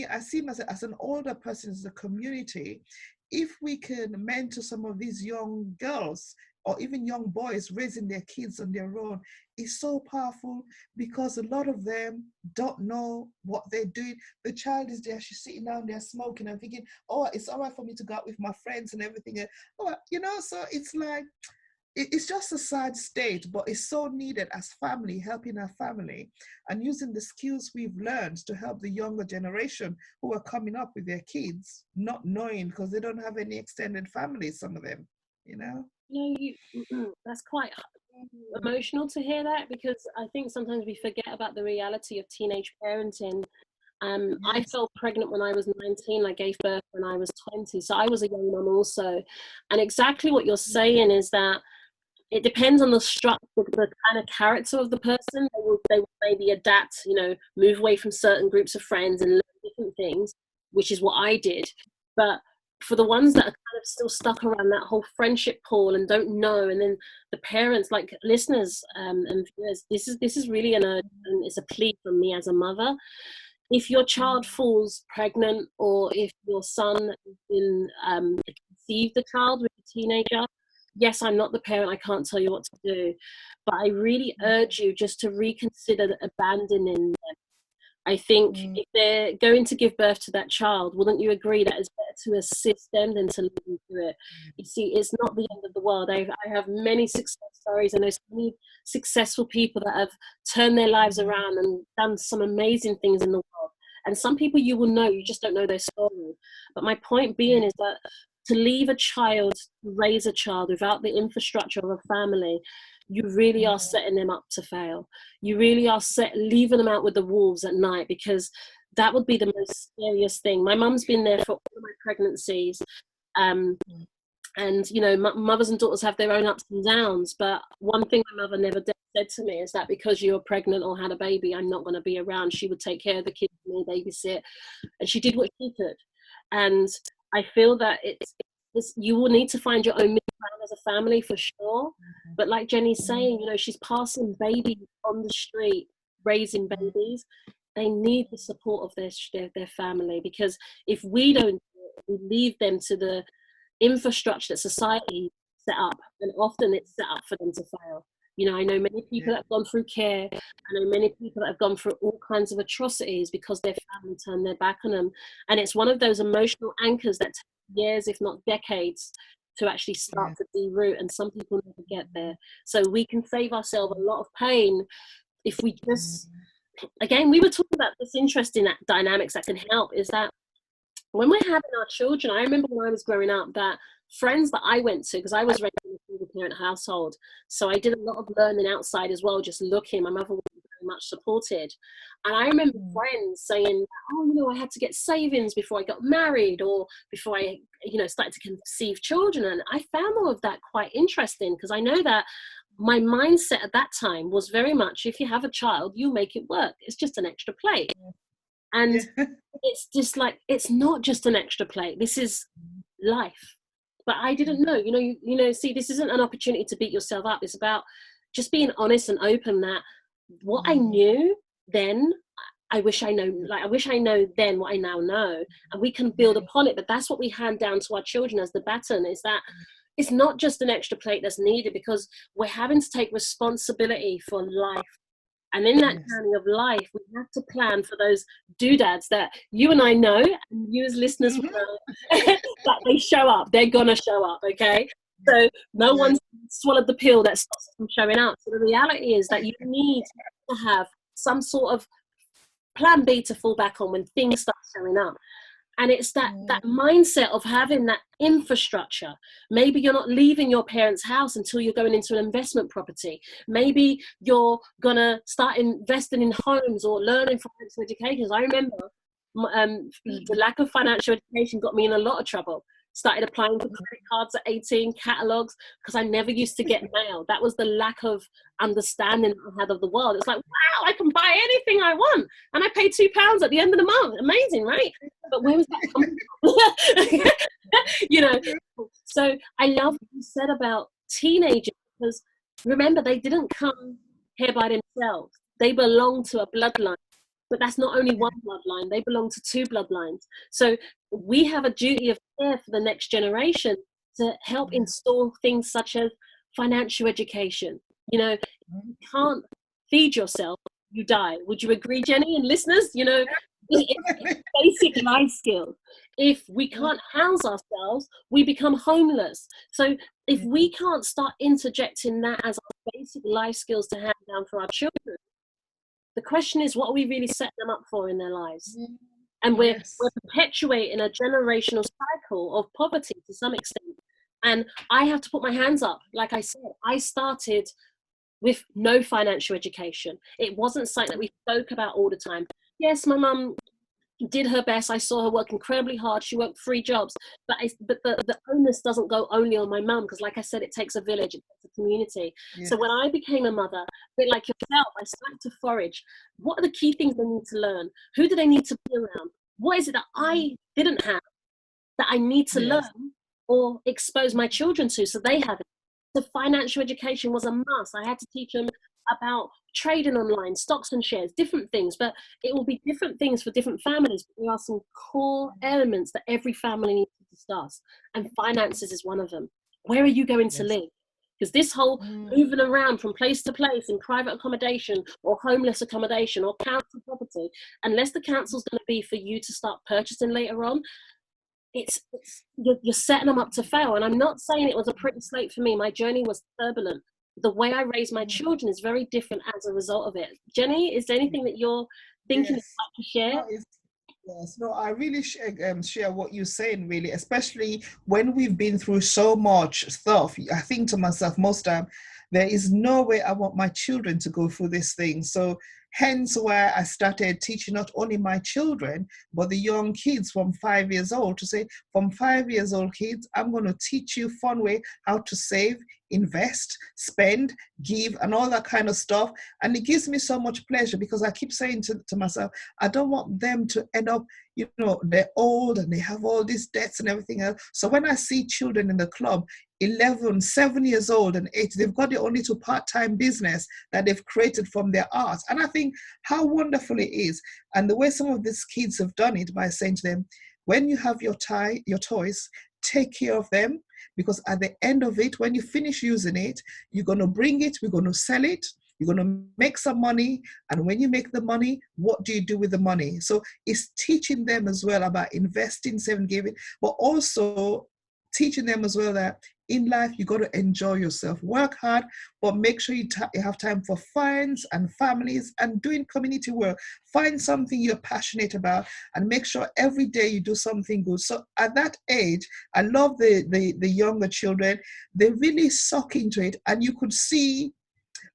I see myself as an older person, as a community, if we can mentor some of these young girls, or even young boys raising their kids on their own is so powerful, because a lot of them don't know what they're doing. The child is there, she's sitting down there smoking and thinking, oh, it's all right for me to go out with my friends and everything. Oh, so it's like, it's just a sad state, but it's so needed as family, helping our family and using the skills we've learned to help the younger generation who are coming up with their kids, not knowing because they don't have any extended families, some of them, you know? That's quite emotional to hear that, because I think sometimes we forget about the reality of teenage parenting. I Yes. fell pregnant when I was 19. I gave birth when I was 20. So I was a young mum also. And exactly what you're saying is that it depends on the structure, the kind of character of the person. They will maybe adapt, move away from certain groups of friends and learn different things, which is what I did. But for the ones that are kind of still stuck around that whole friendship pool and don't know, and then the parents, like listeners and viewers, this is really it's a plea from me as a mother. If your child falls pregnant, or if your son has been conceived a child with a teenager, yes, I'm not the parent, I can't tell you what to do, but I really urge you just to reconsider abandoning them. I think if they're going to give birth to that child, wouldn't you agree that it's better to assist them than to leave them to it? You see, it's not the end of the world. I have many success stories, and there's many successful people that have turned their lives around and done some amazing things in the world. And some people you will know, you just don't know their story. But my point being is that to leave a child, to raise a child without the infrastructure of a family, you really are setting them up to fail. You really are leaving them out with the wolves at night, because that would be the most scariest thing. My mum's been there for all of my pregnancies. And mothers and daughters have their own ups and downs, but one thing my mother never said to me is that because you're pregnant or had a baby, I'm not going to be around. She would take care of the kids for me, babysit, and she did what she could. And I feel that you will need to find your own middle ground as a family, for sure. But like Jenny's saying, she's passing babies on the street, raising babies. They need the support of their family, because if we don't do it, we leave them to the infrastructure that society set up, and often it's set up for them to fail. I know many people that have gone through care. I know many people that have gone through all kinds of atrocities because their family turned their back on them. And it's one of those emotional anchors that take years, if not decades, to actually start to deroot. And some people never get there. So we can save ourselves a lot of pain if we just, again, we were talking about this interesting dynamics that can help, is that when we're having our children, I remember when I was growing up that friends that I went to, because I was raised in a single parent household, so I did a lot of learning outside as well, just looking. My mother was very much supported. And I remember friends saying, oh, I had to get savings before I got married, or before I, started to conceive children. And I found all of that quite interesting, because I know that my mindset at that time was very much, if you have a child, you make it work. It's just an extra plate. And it's just like, it's not just an extra plate. This is life. But I didn't know, see, this isn't an opportunity to beat yourself up. It's about just being honest and open that what I knew then, I wish I know then what I now know, and we can build upon it. But that's what we hand down to our children as the baton, is that it's not just an extra plate that's needed, because we're having to take responsibility for life. And in that journey of life, we have to plan for those doodads that you and I know, and you as listeners will know, that they show up. They're going to show up, okay? So no one's swallowed the pill that stops them showing up. So the reality is that you need to have some sort of plan B to fall back on when things start showing up. And it's that mindset of having that infrastructure. Maybe you're not leaving your parents' house until you're going into an investment property. Maybe you're going to start investing in homes or learning financial education. I remember the lack of financial education got me in a lot of trouble. Started applying for credit cards at 18, catalogs, because I never used to get mail. That was the lack of understanding I had of the world. It's like, wow, I can buy anything I want, and I pay £2 at the end of the month. Amazing, right? But where was that coming from? So I love what you said about teenagers, because remember, they didn't come here by themselves. They belong to a bloodline. But that's not only one bloodline, they belong to two bloodlines. So we have a duty of care for the next generation to help install things such as financial education. You know, you can't feed yourself, you die. Would you agree, Genny and listeners? You know, it's basic life skills. If we can't house ourselves, we become homeless. So if we can't start interjecting that as our basic life skills to hand down for our children, the question is, what are we really setting them up for in their lives? And we're perpetuating a generational cycle of poverty to some extent. And I have to put my hands up. Like I said, I started with no financial education. It wasn't something that we spoke about all the time. Yes, my mum did her best. I saw her work incredibly hard. She worked 3 jobs, but the onus doesn't go only on my mum, because like I said, it takes a village, it takes a community. So when I became a mother, a bit like yourself, I started to forage. What are the key things they need to learn? Who do they need to be around? What is it that I didn't have that I need to learn or expose my children to so they have it? The financial education was a must. I had to teach them about trading online, stocks and shares, different things, but it will be different things for different families. But there are some core elements that every family needs to discuss, and finances is one of them. Where are you going to live? Because this whole moving around from place to place in private accommodation or homeless accommodation or council property, unless the council's going to be for you to start purchasing later on, you're setting them up to fail. And I'm not saying it was a pretty slate for me. My journey was turbulent. The way I raise my children is very different as a result of it. Genny, is there anything that you're thinking you'd like to share? Yes, no, I really share what you're saying, really, especially when we've been through so much stuff. I think to myself most time, there is no way I want my children to go through this thing. So hence why I started teaching not only my children, but the young kids from 5 years old, to say, from 5 years old kids, I'm going to teach you fun way how to save, invest, spend, give, and all that kind of stuff. And it gives me so much pleasure, because I keep saying to myself, I don't want them to end up, you know, they're old and they have all these debts and everything else. So when I see children in the club, 11, 7 years old and 8, they've got their own little part-time business that they've created from their art. And I think how wonderful it is. And the way some of these kids have done it by saying to them, when you have your toys, take care of them, because at the end of it, when you finish using it, you're going to bring it, we're going to sell it, you're going to make some money. And when you make the money, what do you do with the money? So it's teaching them as well about investing, saving, giving, but also teaching them as well that in life, you got to enjoy yourself, work hard, but make sure you have time for friends and families and doing community work. Find something you're passionate about and make sure every day you do something good. So at that age, I love the younger children. They really suck into it. And you could see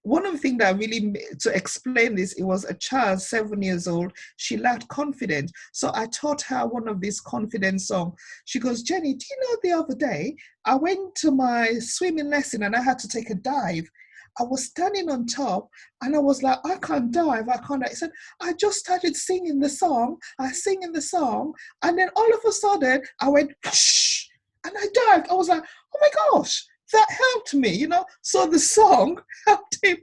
one of the things that really, to explain this, it was a child, 7 years old. She lacked confidence. So I taught her one of these confidence songs. She goes, Genny, do you know the other day, I went to my swimming lesson and I had to take a dive. I was standing on top and I was like, I can't dive, I can't dive. I said, I just started singing the song. I singing the song. And then all of a sudden I went, shh, and I dived. I was like, oh my gosh, that helped me, you know. So the song helped him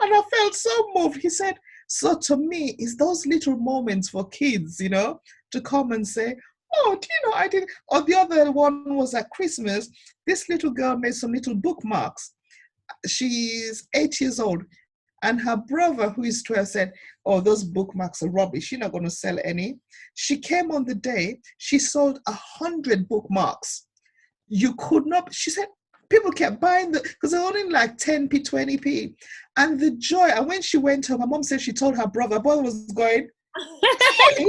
and I felt so moved. He said, so to me, it's those little moments for kids, you know, to come and say, oh, do you know, I did. Or the other one was at Christmas. This little girl made some little bookmarks. She's 8 years old. And her brother, who is 12, said, oh, those bookmarks are rubbish. You're not going to sell any. She came on the day. She sold 100 bookmarks. You could not, she said, people kept buying because they're only like 10p, 20p. And the joy, and when she went home, her mom said she told her brother was going, hey,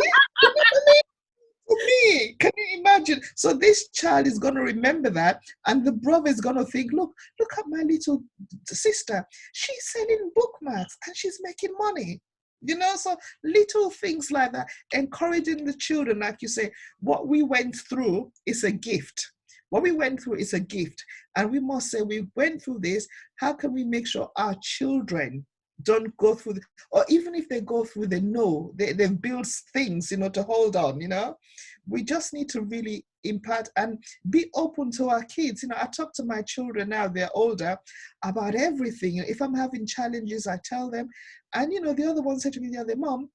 for me, can you imagine? So this child is going to remember that, and the brother is going to think, look at my little sister. She's selling bookmarks and she's making money. You know, so little things like that, encouraging the children, like you say, what we went through is a gift. What we went through is a gift. And we must say, we went through this. How can we make sure our children don't go through, or even if they go through, they know they've built things, you know, to hold on, you know. We just need to really impart and be open to our kids. You know, I talk to my children now, they're older, about everything. If I'm having challenges, I tell them. And, you know, the other one said to me the other day, Mom,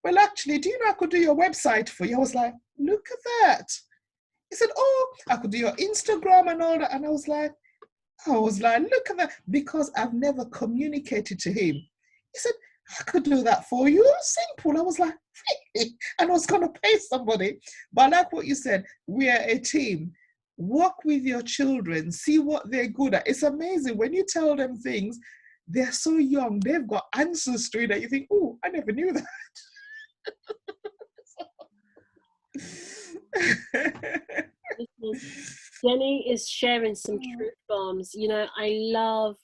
well, actually, do you know I could do your website for you? I was like, look at that. He said, oh, I could do your Instagram and all that. And I was like, I was like, look at that, because I've never communicated to him. He said, I could do that for you. Simple. I was like, really? And I was going to pay somebody. But like what you said, we are a team. Work with your children, see what they're good at. It's amazing when you tell them things, they're so young, they've got answers to it that you think, oh, I never knew that. Genny is sharing some truth bombs. You know, I love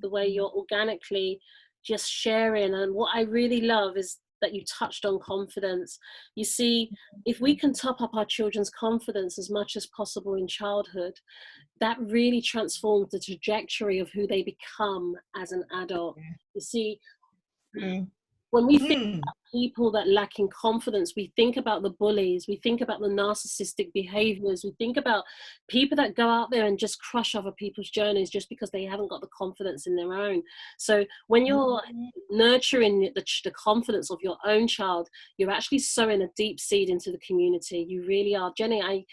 the way you're organically just sharing. And what I really love is that you touched on confidence. You see, if we can top up our children's confidence as much as possible in childhood, that really transforms the trajectory of who they become as an adult. You see, when we think about people that lack in confidence, we think about the bullies, we think about the narcissistic behaviors, we think about people that go out there and just crush other people's journeys just because they haven't got the confidence in their own. So when you're nurturing the confidence of your own child, you're actually sowing a deep seed into the community. You really are. Genny, I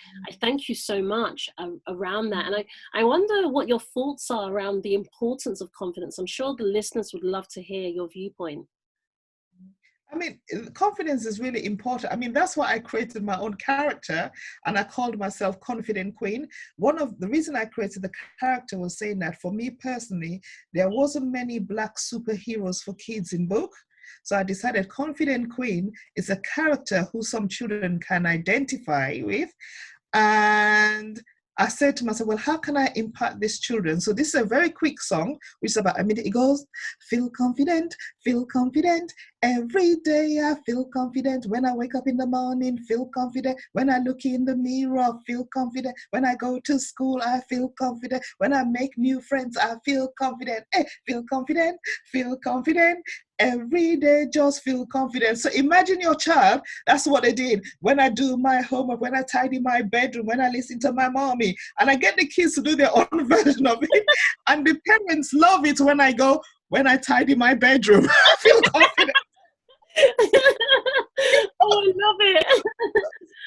thank you so much around that. And I wonder what your thoughts are around the importance of confidence. I'm sure the listeners would love to hear your viewpoint. I mean, confidence is really important. I mean, that's why I created my own character and I called myself Confident Queen. One of the reason I created the character was saying that for me personally, there wasn't many Black superheroes for kids in book. So I decided Confident Queen is a character who some children can identify with. And I said to myself, well, how can I impact these children? So this is a very quick song, which is about a minute. It goes, feel confident, every day I feel confident. When I wake up in the morning, feel confident. When I look in the mirror, feel confident. When I go to school, I feel confident. When I make new friends, I feel confident. Hey, feel confident, every day, just feel confident. So imagine your child, that's what they did. When I do my homework, when I tidy my bedroom, when I listen to my mommy, and I get the kids to do their own version of it. And the parents love it when I go, when I tidy my bedroom, I feel confident. Oh, I love it.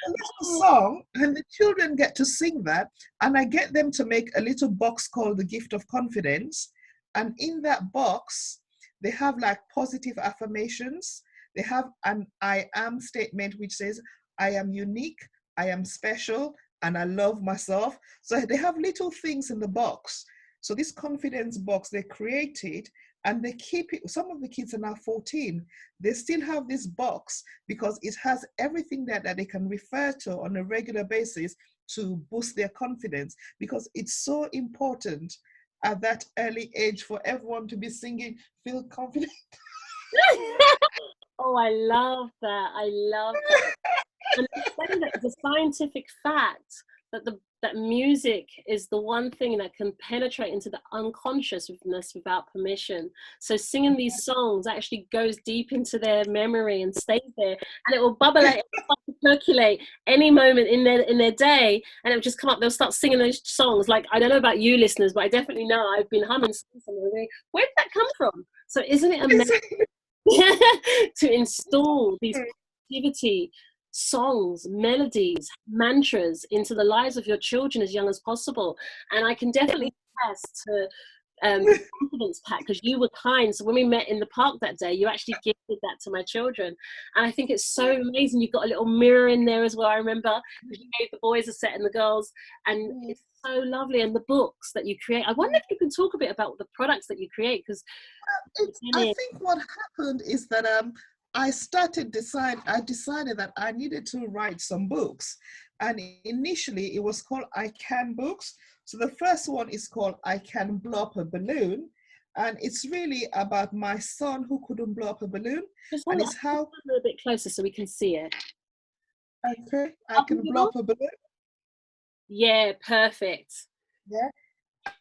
A little song, and the children get to sing that, and I get them to make a little box called the gift of confidence. And in that box, they have like positive affirmations. They have an I am statement, which says, I am unique, I am special, and I love myself. So they have little things in the box. So this confidence box, they created and they keep it. Some of the kids are now 14. They still have this box because it has everything that they can refer to on a regular basis to boost their confidence, because it's so important at that early age for everyone to be singing, feel confident. Oh, I love that. I love that. And it's a scientific fact that that music is the one thing that can penetrate into the unconsciousness without permission. So singing these songs actually goes deep into their memory and stays there, and it will bubble out, percolate any moment in their day, and it will just come up. They'll start singing those songs. Like, I don't know about you listeners, but I definitely know I've been humming songs. Where did that come from? So isn't it amazing to install these positivity songs, melodies, mantras into the lives of your children as young as possible? And I can definitely attest to the confidence pack, because you were kind. So when we met in the park that day, you actually gifted that to my children, and I think it's so amazing. You've got a little mirror in there as well, I remember, because you gave the boys a set and the girls, and it's so lovely. And the books that you create, I wonder if you can talk a bit about the products that you create, because I think what happened is that I decided that I needed to write some books. And initially it was called I Can Books. So the first one is called I Can Blow Up a Balloon. And it's really about my son who couldn't blow up a balloon. And it's how... a little bit closer so we can see it. Okay, I can blow up a balloon. Yeah, perfect. Yeah.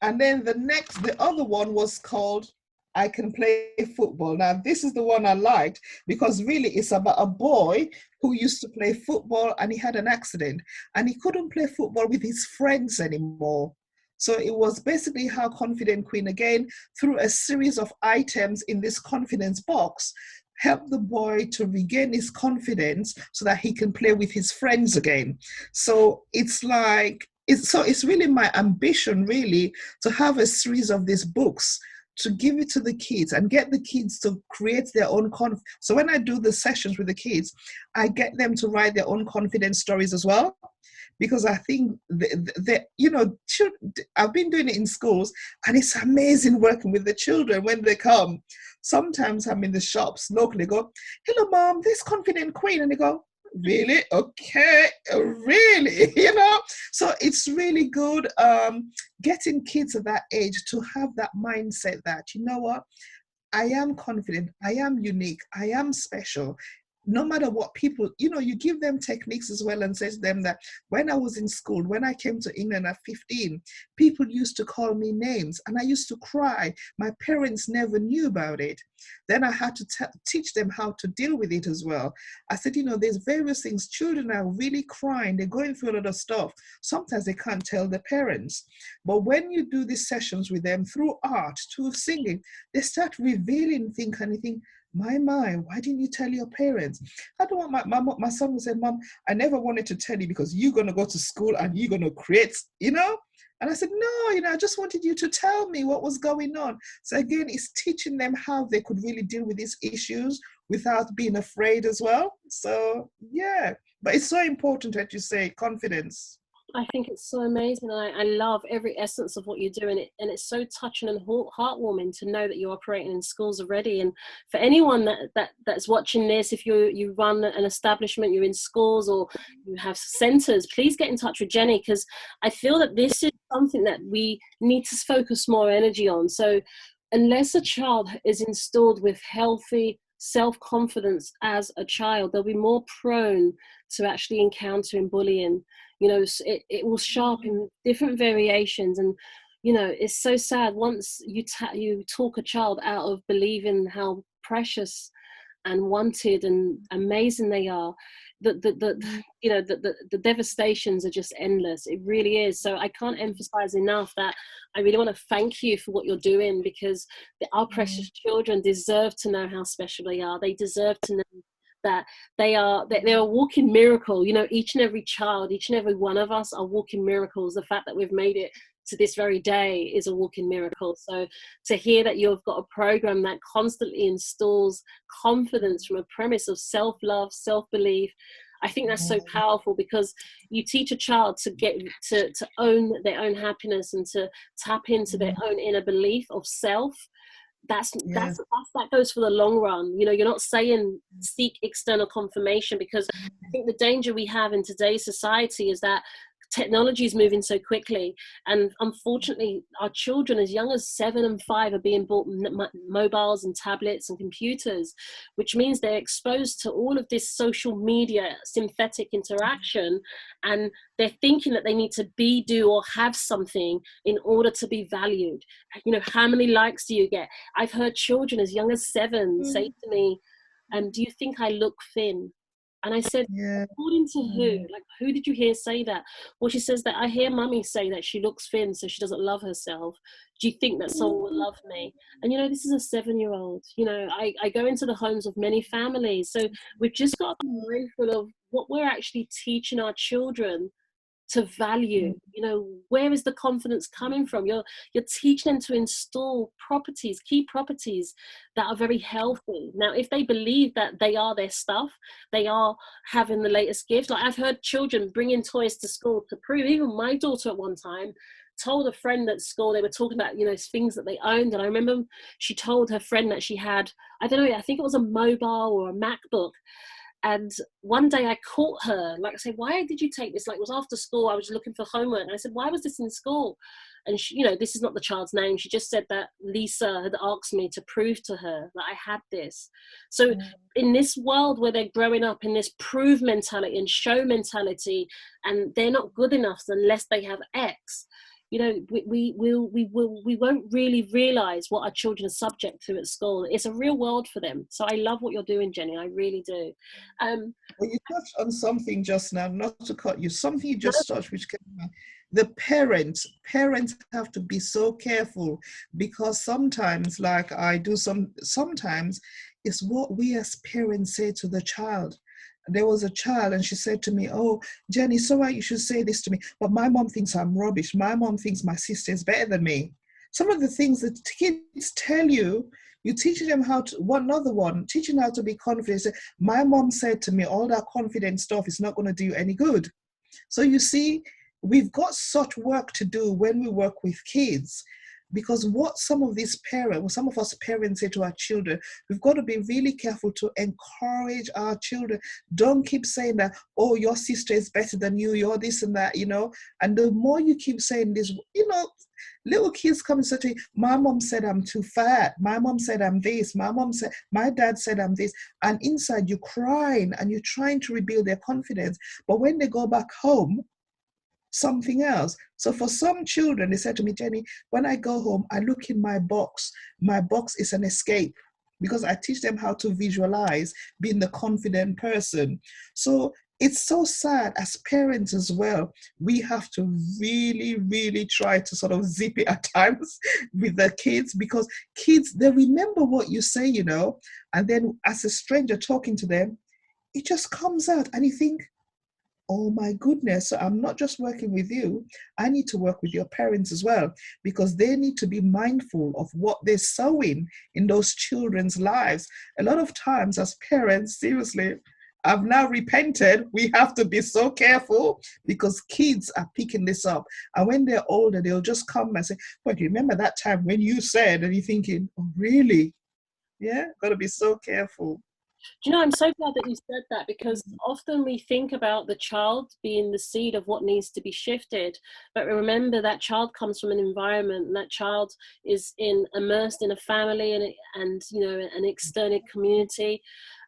And then the other one was called I Can Play Football. Now, this is the one I liked because really it's about a boy who used to play football and he had an accident and he couldn't play football with his friends anymore. So it was basically how Confident Queen, again, through a series of items in this confidence box, help the boy to regain his confidence so that he can play with his friends again. So it's like, it's really my ambition, really, to have a series of these books to give it to the kids and get the kids to create their own so when I do the sessions with the kids, I get them to write their own confidence stories as well, because I think I've been doing it in schools, and it's amazing working with the children when they come. Sometimes I'm in the shops locally, go, "Hello, mom, this confident queen," and they go, "Really? Okay, really?" So it's really good getting kids at that age to have that mindset that, you know what, I am confident, I am unique, I am special. No matter what people, you give them techniques as well and say to them that when I was in school, when I came to England at 15, people used to call me names and I used to cry. My parents never knew about it. Then I had to teach them how to deal with it as well. I said, there's various things. Children are really crying. They're going through a lot of stuff. Sometimes they can't tell their parents. But when you do these sessions with them through art, through singing, they start revealing things and you think, my, why didn't you tell your parents? I don't want my son would say, "Mom, I never wanted to tell you because you're going to go to school and you're going to create, And I said, no, I just wanted you to tell me what was going on. So again, it's teaching them how they could really deal with these issues without being afraid as well. So yeah, but it's so important that you say confidence. I think it's so amazing. I love every essence of what you do, and it's so touching and heartwarming to know that you're operating in schools already. And for anyone that's watching this, if you run an establishment, you're in schools or you have centres, please get in touch with Genny, because I feel that this is something that we need to focus more energy on. So unless a child is installed with healthy self-confidence as a child, they'll be more prone to actually encountering bullying. It will sharpen different variations. And it's so sad once you talk a child out of believing how precious and wanted and amazing they are, the devastations are just endless. It really is. So I can't emphasize enough that I really want to thank you for what you're doing, because our precious children deserve to know how special they are. They deserve to know that they're a walking miracle. Each and every child, each and every one of us are walking miracles. The fact that we've made it to this very day is a walking miracle. So to hear that you've got a program that constantly installs confidence from a premise of self-love, self-belief, I think that's so powerful, because you teach a child to get to own their own happiness and to tap into their own inner belief of self. That goes for the long run. You're not saying seek external confirmation, because I think the danger we have in today's society is that technology is moving so quickly, and unfortunately our children as young as 7 and 5 are being bought mobiles and tablets and computers, which means they're exposed to all of this social media synthetic interaction, and they're thinking that they need to do or have something in order to be valued. How many likes do you get? I've heard children as young as 7 say to me, do you think I look thin? And I said, according to who? Like, who did you hear say that? Well, she says that I hear mummy say that she looks thin, so she doesn't love herself. Do you think that someone will love me? And, this is a 7-year-old. I go into the homes of many families. So we've just got to be mindful of what we're actually teaching our children to value. Where is the confidence coming from? You're teaching them to install key properties that are very healthy. Now, if they believe that they are their stuff, they are having the latest gift. Like, I've heard children bring in toys to school to prove. Even my daughter at one time told a friend at school, they were talking about things that they owned, and I remember she told her friend that she had, I don't know, I think it was a mobile or a MacBook. And one day I caught her, like I said, why did you take this? Like, it was after school, I was looking for homework. And I said, why was this in school? And she, this is not the child's name. She just said that Lisa had asked me to prove to her that I had this. So in this world where they're growing up in this prove mentality and show mentality, and they're not good enough unless they have X, we won't really realize what our children are subject to at school. It's a real world for them. So I love what you're doing, Genny. I really do. Well, you touched on something just now, not to cut you, something you just touched, which came the parents have to be so careful, because sometimes, like I do sometimes it's what we as parents say to the child. there was a child and she said to me, oh, Jenny, so why you should say this to me, but my mom thinks I'm rubbish. My mom thinks my sister is better than me. Some of the things that kids tell you, you teach them how to, another one, teaching how to be confident. Say, my mom said to me, all that confident stuff is not going to do you any good. So you see, we've got such work to do when we work with kids, because what some of these parents, some of us parents say to our children, we've got to be really careful to encourage our children. Don't keep saying that, oh, your sister is better than you, you're this and that, you know. And the more you keep saying this, you know, little kids come and say to you, my mom said I'm too fat. My mom said I'm this. My mom said, my dad said I'm this. And inside you're crying and you're trying to rebuild their confidence. But when they go back home, something else. So for some children, they said to me, Jenny, when I go home, I look in my box. My box is an escape, because I teach them how to visualize being the confident person. So it's so sad as parents as well. We have to really, really try to sort of zip it at times with the kids, because kids, they remember what you say, you know, and then as a stranger talking to them, it just comes out and you think, oh my goodness, so I'm not just working with you, I need to work with your parents as well, because they need to be mindful of what they're sowing in those children's lives. A lot of times as parents, seriously, I've now repented. We have to be so careful, because kids are picking this up. And when they're older, they'll just come and say, well, do you remember that time when you said, and you're thinking, oh, really? Yeah, got to be so careful. Do you know, I'm so glad that you said that, because often we think about the child being the seed of what needs to be shifted, but remember that child comes from an environment, and that child is immersed in a family and you know, an external community.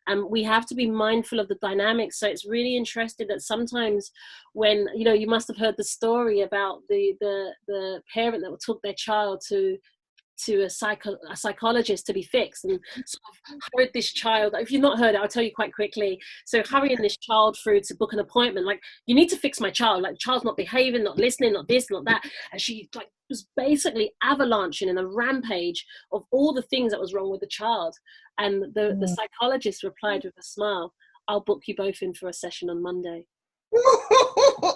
And we have to be mindful of the dynamics. So it's really interesting that sometimes when, you know, you must have heard the story about the parent that took their child to a psychologist to be fixed, and sort of hurried this child. If you've not heard it, I'll tell you quite quickly. So hurrying this child through to book an appointment, like, you need to fix my child, like, the child's not behaving, not listening, not this, not that. And she like was basically avalanching in a rampage of all the things that was wrong with the child. And the psychologist replied with a smile, I'll book you both in for a session on Monday.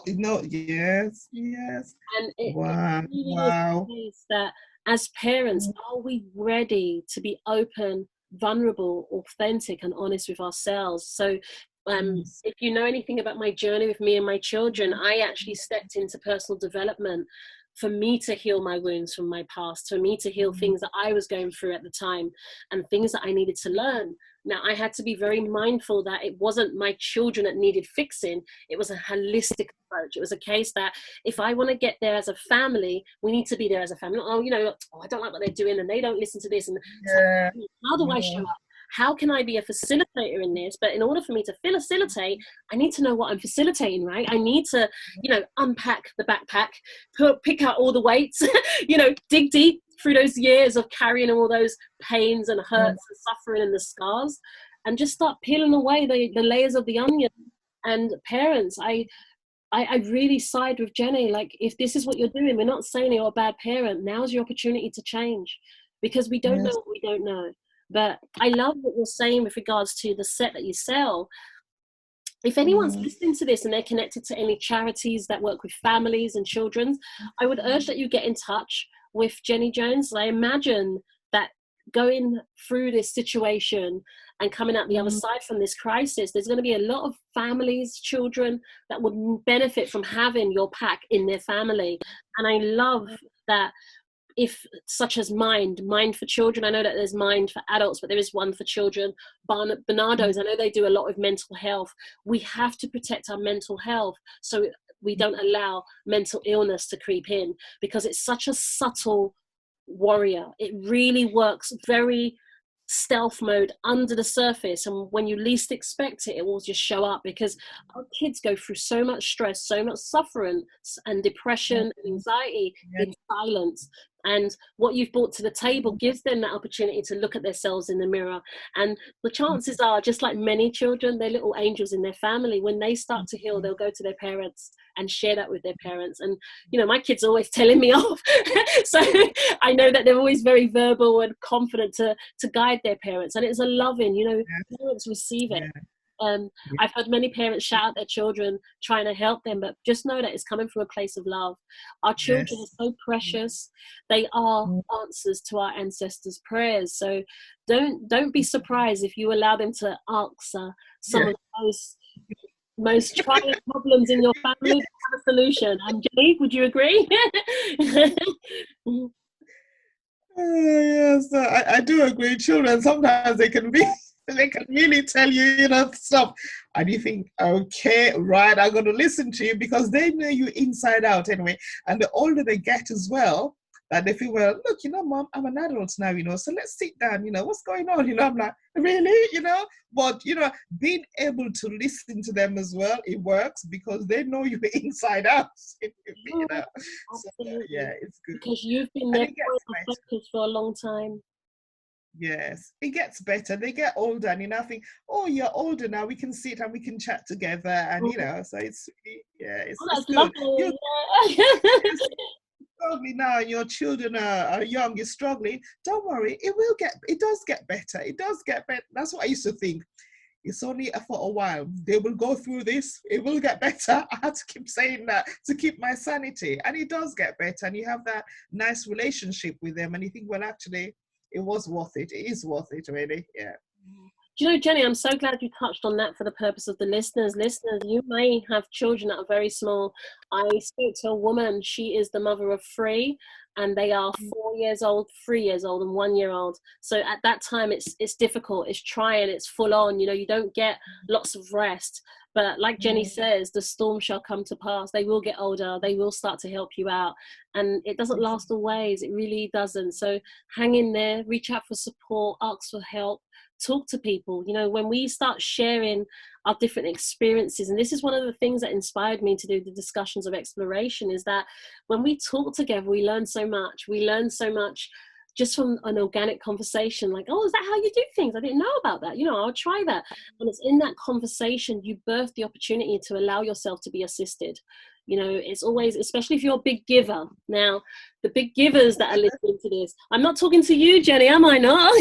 No, yes, yes. And it Wow, really wow. is the case that as parents, are we ready to be open, vulnerable, authentic, and honest with ourselves? So if you know anything about my journey with me and my children, I actually stepped into personal development for me to heal my wounds from my past, for me to heal things that I was going through at the time and things that I needed to learn. Now, I had to be very mindful that it wasn't my children that needed fixing. It was a holistic approach. It was a case that if I want to get there as a family, we need to be there as a family. Oh, you know, oh, I don't like what they're doing and they don't listen to this. And Yeah. so how do I show up? How can I be a facilitator in this? But in order for me to facilitate, I need to know what I'm facilitating, right? I need to, you know, unpack the backpack, pick out all the weights, you know, dig deep through those years of carrying all those pains and hurts and suffering and the scars, and just start peeling away the layers of the onion. And parents, I really side with Jenny. Like, if this is what you're doing, we're not saying you're a bad parent. Now's your opportunity to change, because we don't know what we don't know. But I love what you're saying with regards to the set that you sell. If anyone's listening to this and they're connected to any charities that work with families and children, I would urge that you get in touch with Genny Jones. I imagine that going through this situation and coming out the other side from this crisis, there's going to be a lot of families, children that would benefit from having your pack in their family. And I love that. If such as Mind for children, I know that there's Mind for adults, but there is one for children. Bernardo's, I know they do a lot with mental health. We have to protect our mental health so we don't allow mental illness to creep in, because it's such a subtle warrior. It really works very stealth mode under the surface, and when you least expect it, it will just show up, because our kids go through so much stress, so much suffering and depression and anxiety in silence. And what you've brought to the table gives them that opportunity to look at themselves in the mirror. And the chances are, just like many children, they're little angels in their family. When they start to heal, they'll go to their parents and share that with their parents. And, you know, my kids are always telling me off. So I know that they're always very verbal and confident to guide their parents. And it's a loving, you know, parents receive it. I've heard many parents shout at their children trying to help them, but just know that it's coming from a place of love. Our children Yes. are so precious. They are answers to our ancestors' prayers. So don't be surprised if you allow them to answer some Yeah. of those most trying problems in your family. They have a solution. Jenny, would you agree? Yes, I do agree. Children, sometimes they can be, they can really tell you, stuff. And you think, okay, right, I'm going to listen to you because they know you inside out anyway. And the older they get as well, that they feel, well, look, Mom, I'm an adult now, so let's sit down, what's going on? I'm like, really? But, being able to listen to them as well, it works because they know you inside out. So, yeah, it's good. Because you've been And their it gets point of better. focus for a long time. Yes, it gets better. They get older, and I think, oh, you're older now. We can sit and we can chat together, and so it's really, yeah, Oh, it's that's good. You're lovely. Yeah. struggling now, and your children are young. You're struggling. Don't worry, it does get better. It does get better. That's what I used to think. It's only for a while. They will go through this. It will get better. I had to keep saying that to keep my sanity. And it does get better. And you have that nice relationship with them. And you think, well, actually, it was worth it. It is worth it, really. Yeah. Do you know, Jenny, I'm so glad you touched on that for the purpose of the listeners. Listeners, you may have children that are very small. I spoke to a woman, she is the mother of three, and they are 4 years old, 3 years old, and 1 year old. So at that time, it's difficult, it's trying, it's full on, you don't get lots of rest. But like Jenny says, the storm shall come to pass. They will get older, they will start to help you out. And it doesn't last always, it really doesn't. So hang in there, reach out for support, ask for help, talk to people. When we start sharing our different experiences, and this is one of the things that inspired me to do the discussions of exploration, is that when we talk together, we learn so much just from an organic conversation, like, oh, is that how you do things? I didn't know about that. I'll try that. And it's in that conversation you birth the opportunity to allow yourself to be assisted. It's always, especially if you're a big giver. Now, the big givers that are listening to this, I'm not talking to you, Jenny, am I not?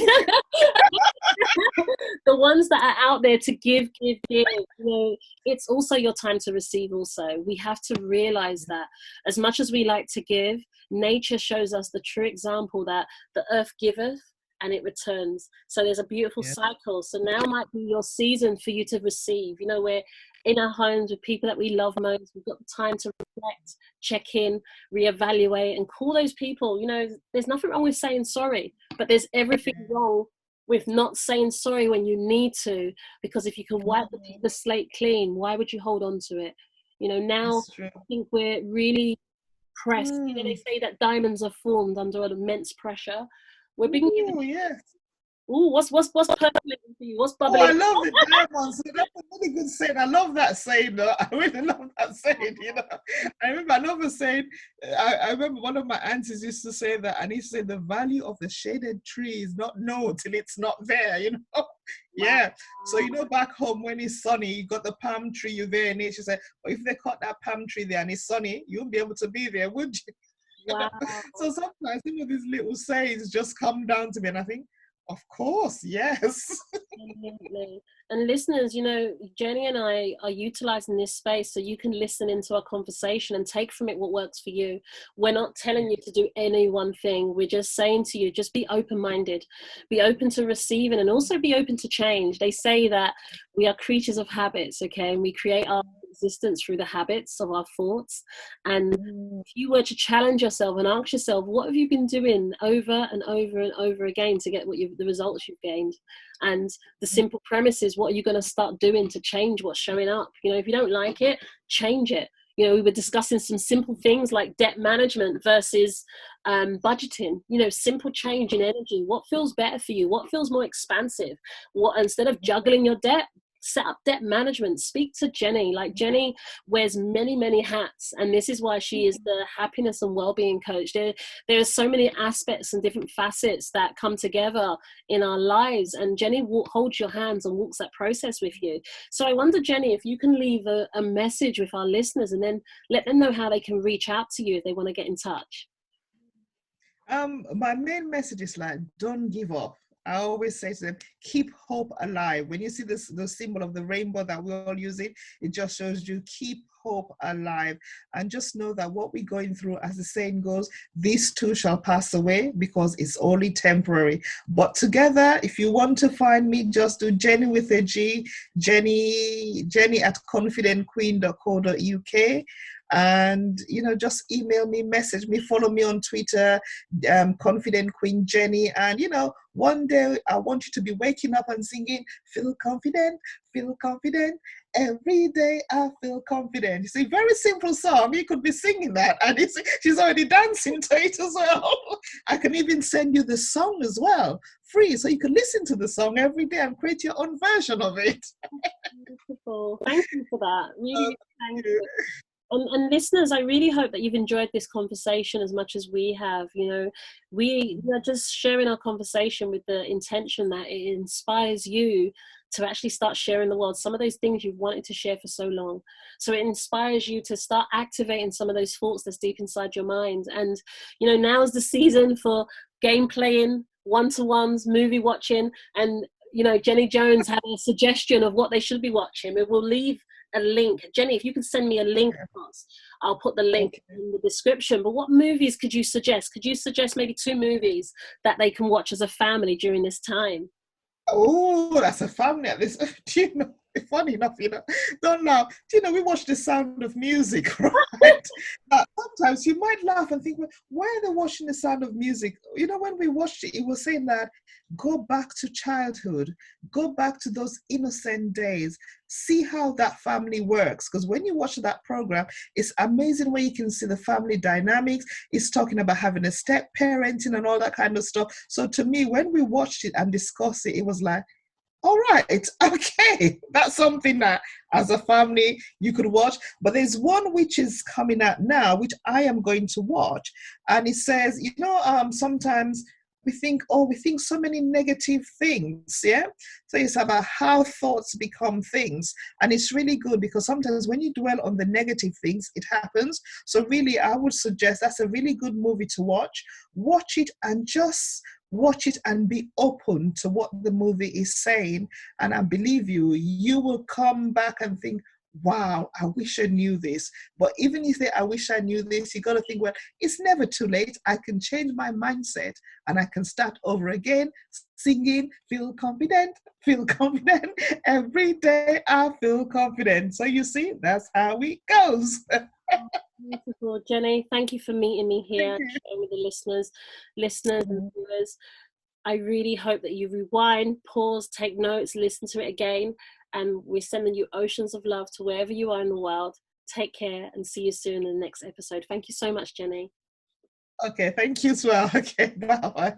The ones that are out there to give, it's also your time to receive also. We have to realize that as much as we like to give, nature shows us the true example that the earth giveth and it returns. So there's a beautiful cycle. So now might be your season for you to receive. We're in our homes with people that we love most. We've got the time to reflect, check in, reevaluate, and call those people. There's nothing wrong with saying sorry, but there's everything wrong with not saying sorry when you need to, because if you can wipe the slate clean, why would you hold on to it? Now I think we're really pressed. They say that diamonds are formed under immense pressure. We're being given. Yes. Ooh, what's percolating for you? What's bubbling? Oh, I love the diamonds. That's a really good saying. I love that saying, though. I really love that saying, I remember another saying, I remember one of my aunties used to say that, and he said, the value of the shaded tree is not known till it's not there, Yeah. So, back home when it's sunny, you got the palm tree, you're there, and nature said, well, if they cut that palm tree there and it's sunny, you won't be able to be there, would you? Wow. So sometimes some of these little sayings just come down to me, and I think, of course, yes. Absolutely. And listeners, Jenny and I are utilizing this space so you can listen into our conversation and take from it what works for you. We're not telling you to do any one thing. We're just saying to you, just be open-minded, be open to receiving, and also be open to change. They say that we are creatures of habits, okay? And we create our existence through the habits of our thoughts. And if you were to challenge yourself and ask yourself, what have you been doing over and over and over again to get the results you've gained? And the simple premise is, what are you going to start doing to change what's showing up? If you don't like it, change it. We were discussing some simple things like debt management versus budgeting. Simple change in energy. What feels better for you? What feels more expansive? What, instead of juggling your debt, set up debt management. Speak to Genny. Like, Genny wears many, many hats, and this is why she is the happiness and well-being coach. There are so many aspects and different facets that come together in our lives, and Genny holds your hands and walks that process with you. So I wonder, Genny, if you can leave a message with our listeners and then let them know how they can reach out to you if they want to get in touch. My main message is, like, don't give up. I always say to them, keep hope alive. When you see this, the symbol of the rainbow that we're all using, it just shows you keep hope alive. And just know that what we're going through, as the saying goes, these too shall pass away, because it's only temporary. But together, if you want to find me, just do Genny with a G, Genny at confidentqueen.co.uk. And just email me, message me, follow me on Twitter, Confident Queen Genny. And one day I want you to be waking up and singing, feel confident, every day I feel confident. It's a very simple song. You could be singing that, and she's already dancing to it as well. I can even send you the song as well, free, so you can listen to the song every day and create your own version of it. Beautiful. Thank you for that. Really, thank you. And listeners, I really hope that you've enjoyed this conversation as much as we have. We are just sharing our conversation with the intention that it inspires you to actually start sharing the world some of those things you've wanted to share for so long. So it inspires you to start activating some of those thoughts that's deep inside your mind. And now is the season for game playing, one-to-ones, movie watching. And Genny Jones had a suggestion of what they should be watching. We will leave a link. Genny, if you can send me a link across, I'll put the link in the description. But what movies could you suggest? Could you suggest maybe 2 movies that they can watch as a family during this time? Oh, that's a family at this. Funny enough, don't laugh. We watch The Sound of Music, right? Sometimes you might laugh and think, well, why are they watching The Sound of Music? When we watched it, it was saying that go back to childhood, go back to those innocent days, see how that family works. Because when you watch that program, it's amazing where you can see the family dynamics. It's talking about having a step parenting and all that kind of stuff. So to me, when we watched it and discussed it, it was like, all right, okay, that's something that as a family you could watch. But there's one which is coming out now, which I am going to watch. And it says, sometimes we think so many negative things, yeah? So it's about how thoughts become things. And it's really good because sometimes when you dwell on the negative things, it happens. So really, I would suggest that's a really good movie to watch. Watch it and just watch it and be open to what the movie is saying. And I believe you will come back and think, wow, I wish I knew this. But even if you say, I wish I knew this, you got to think, well, it's never too late. I can change my mindset and I can start over again, singing, feel confident. Every day I feel confident. So you see, that's how it goes. Beautiful. Genny, thank you for meeting me here, sharing with the listeners and viewers. I really hope that you rewind, pause, take notes, listen to it again. And we're sending you oceans of love to wherever you are in the world. Take care and see you soon in the next episode. Thank you so much, Genny. Okay, thank you as well. Okay, bye.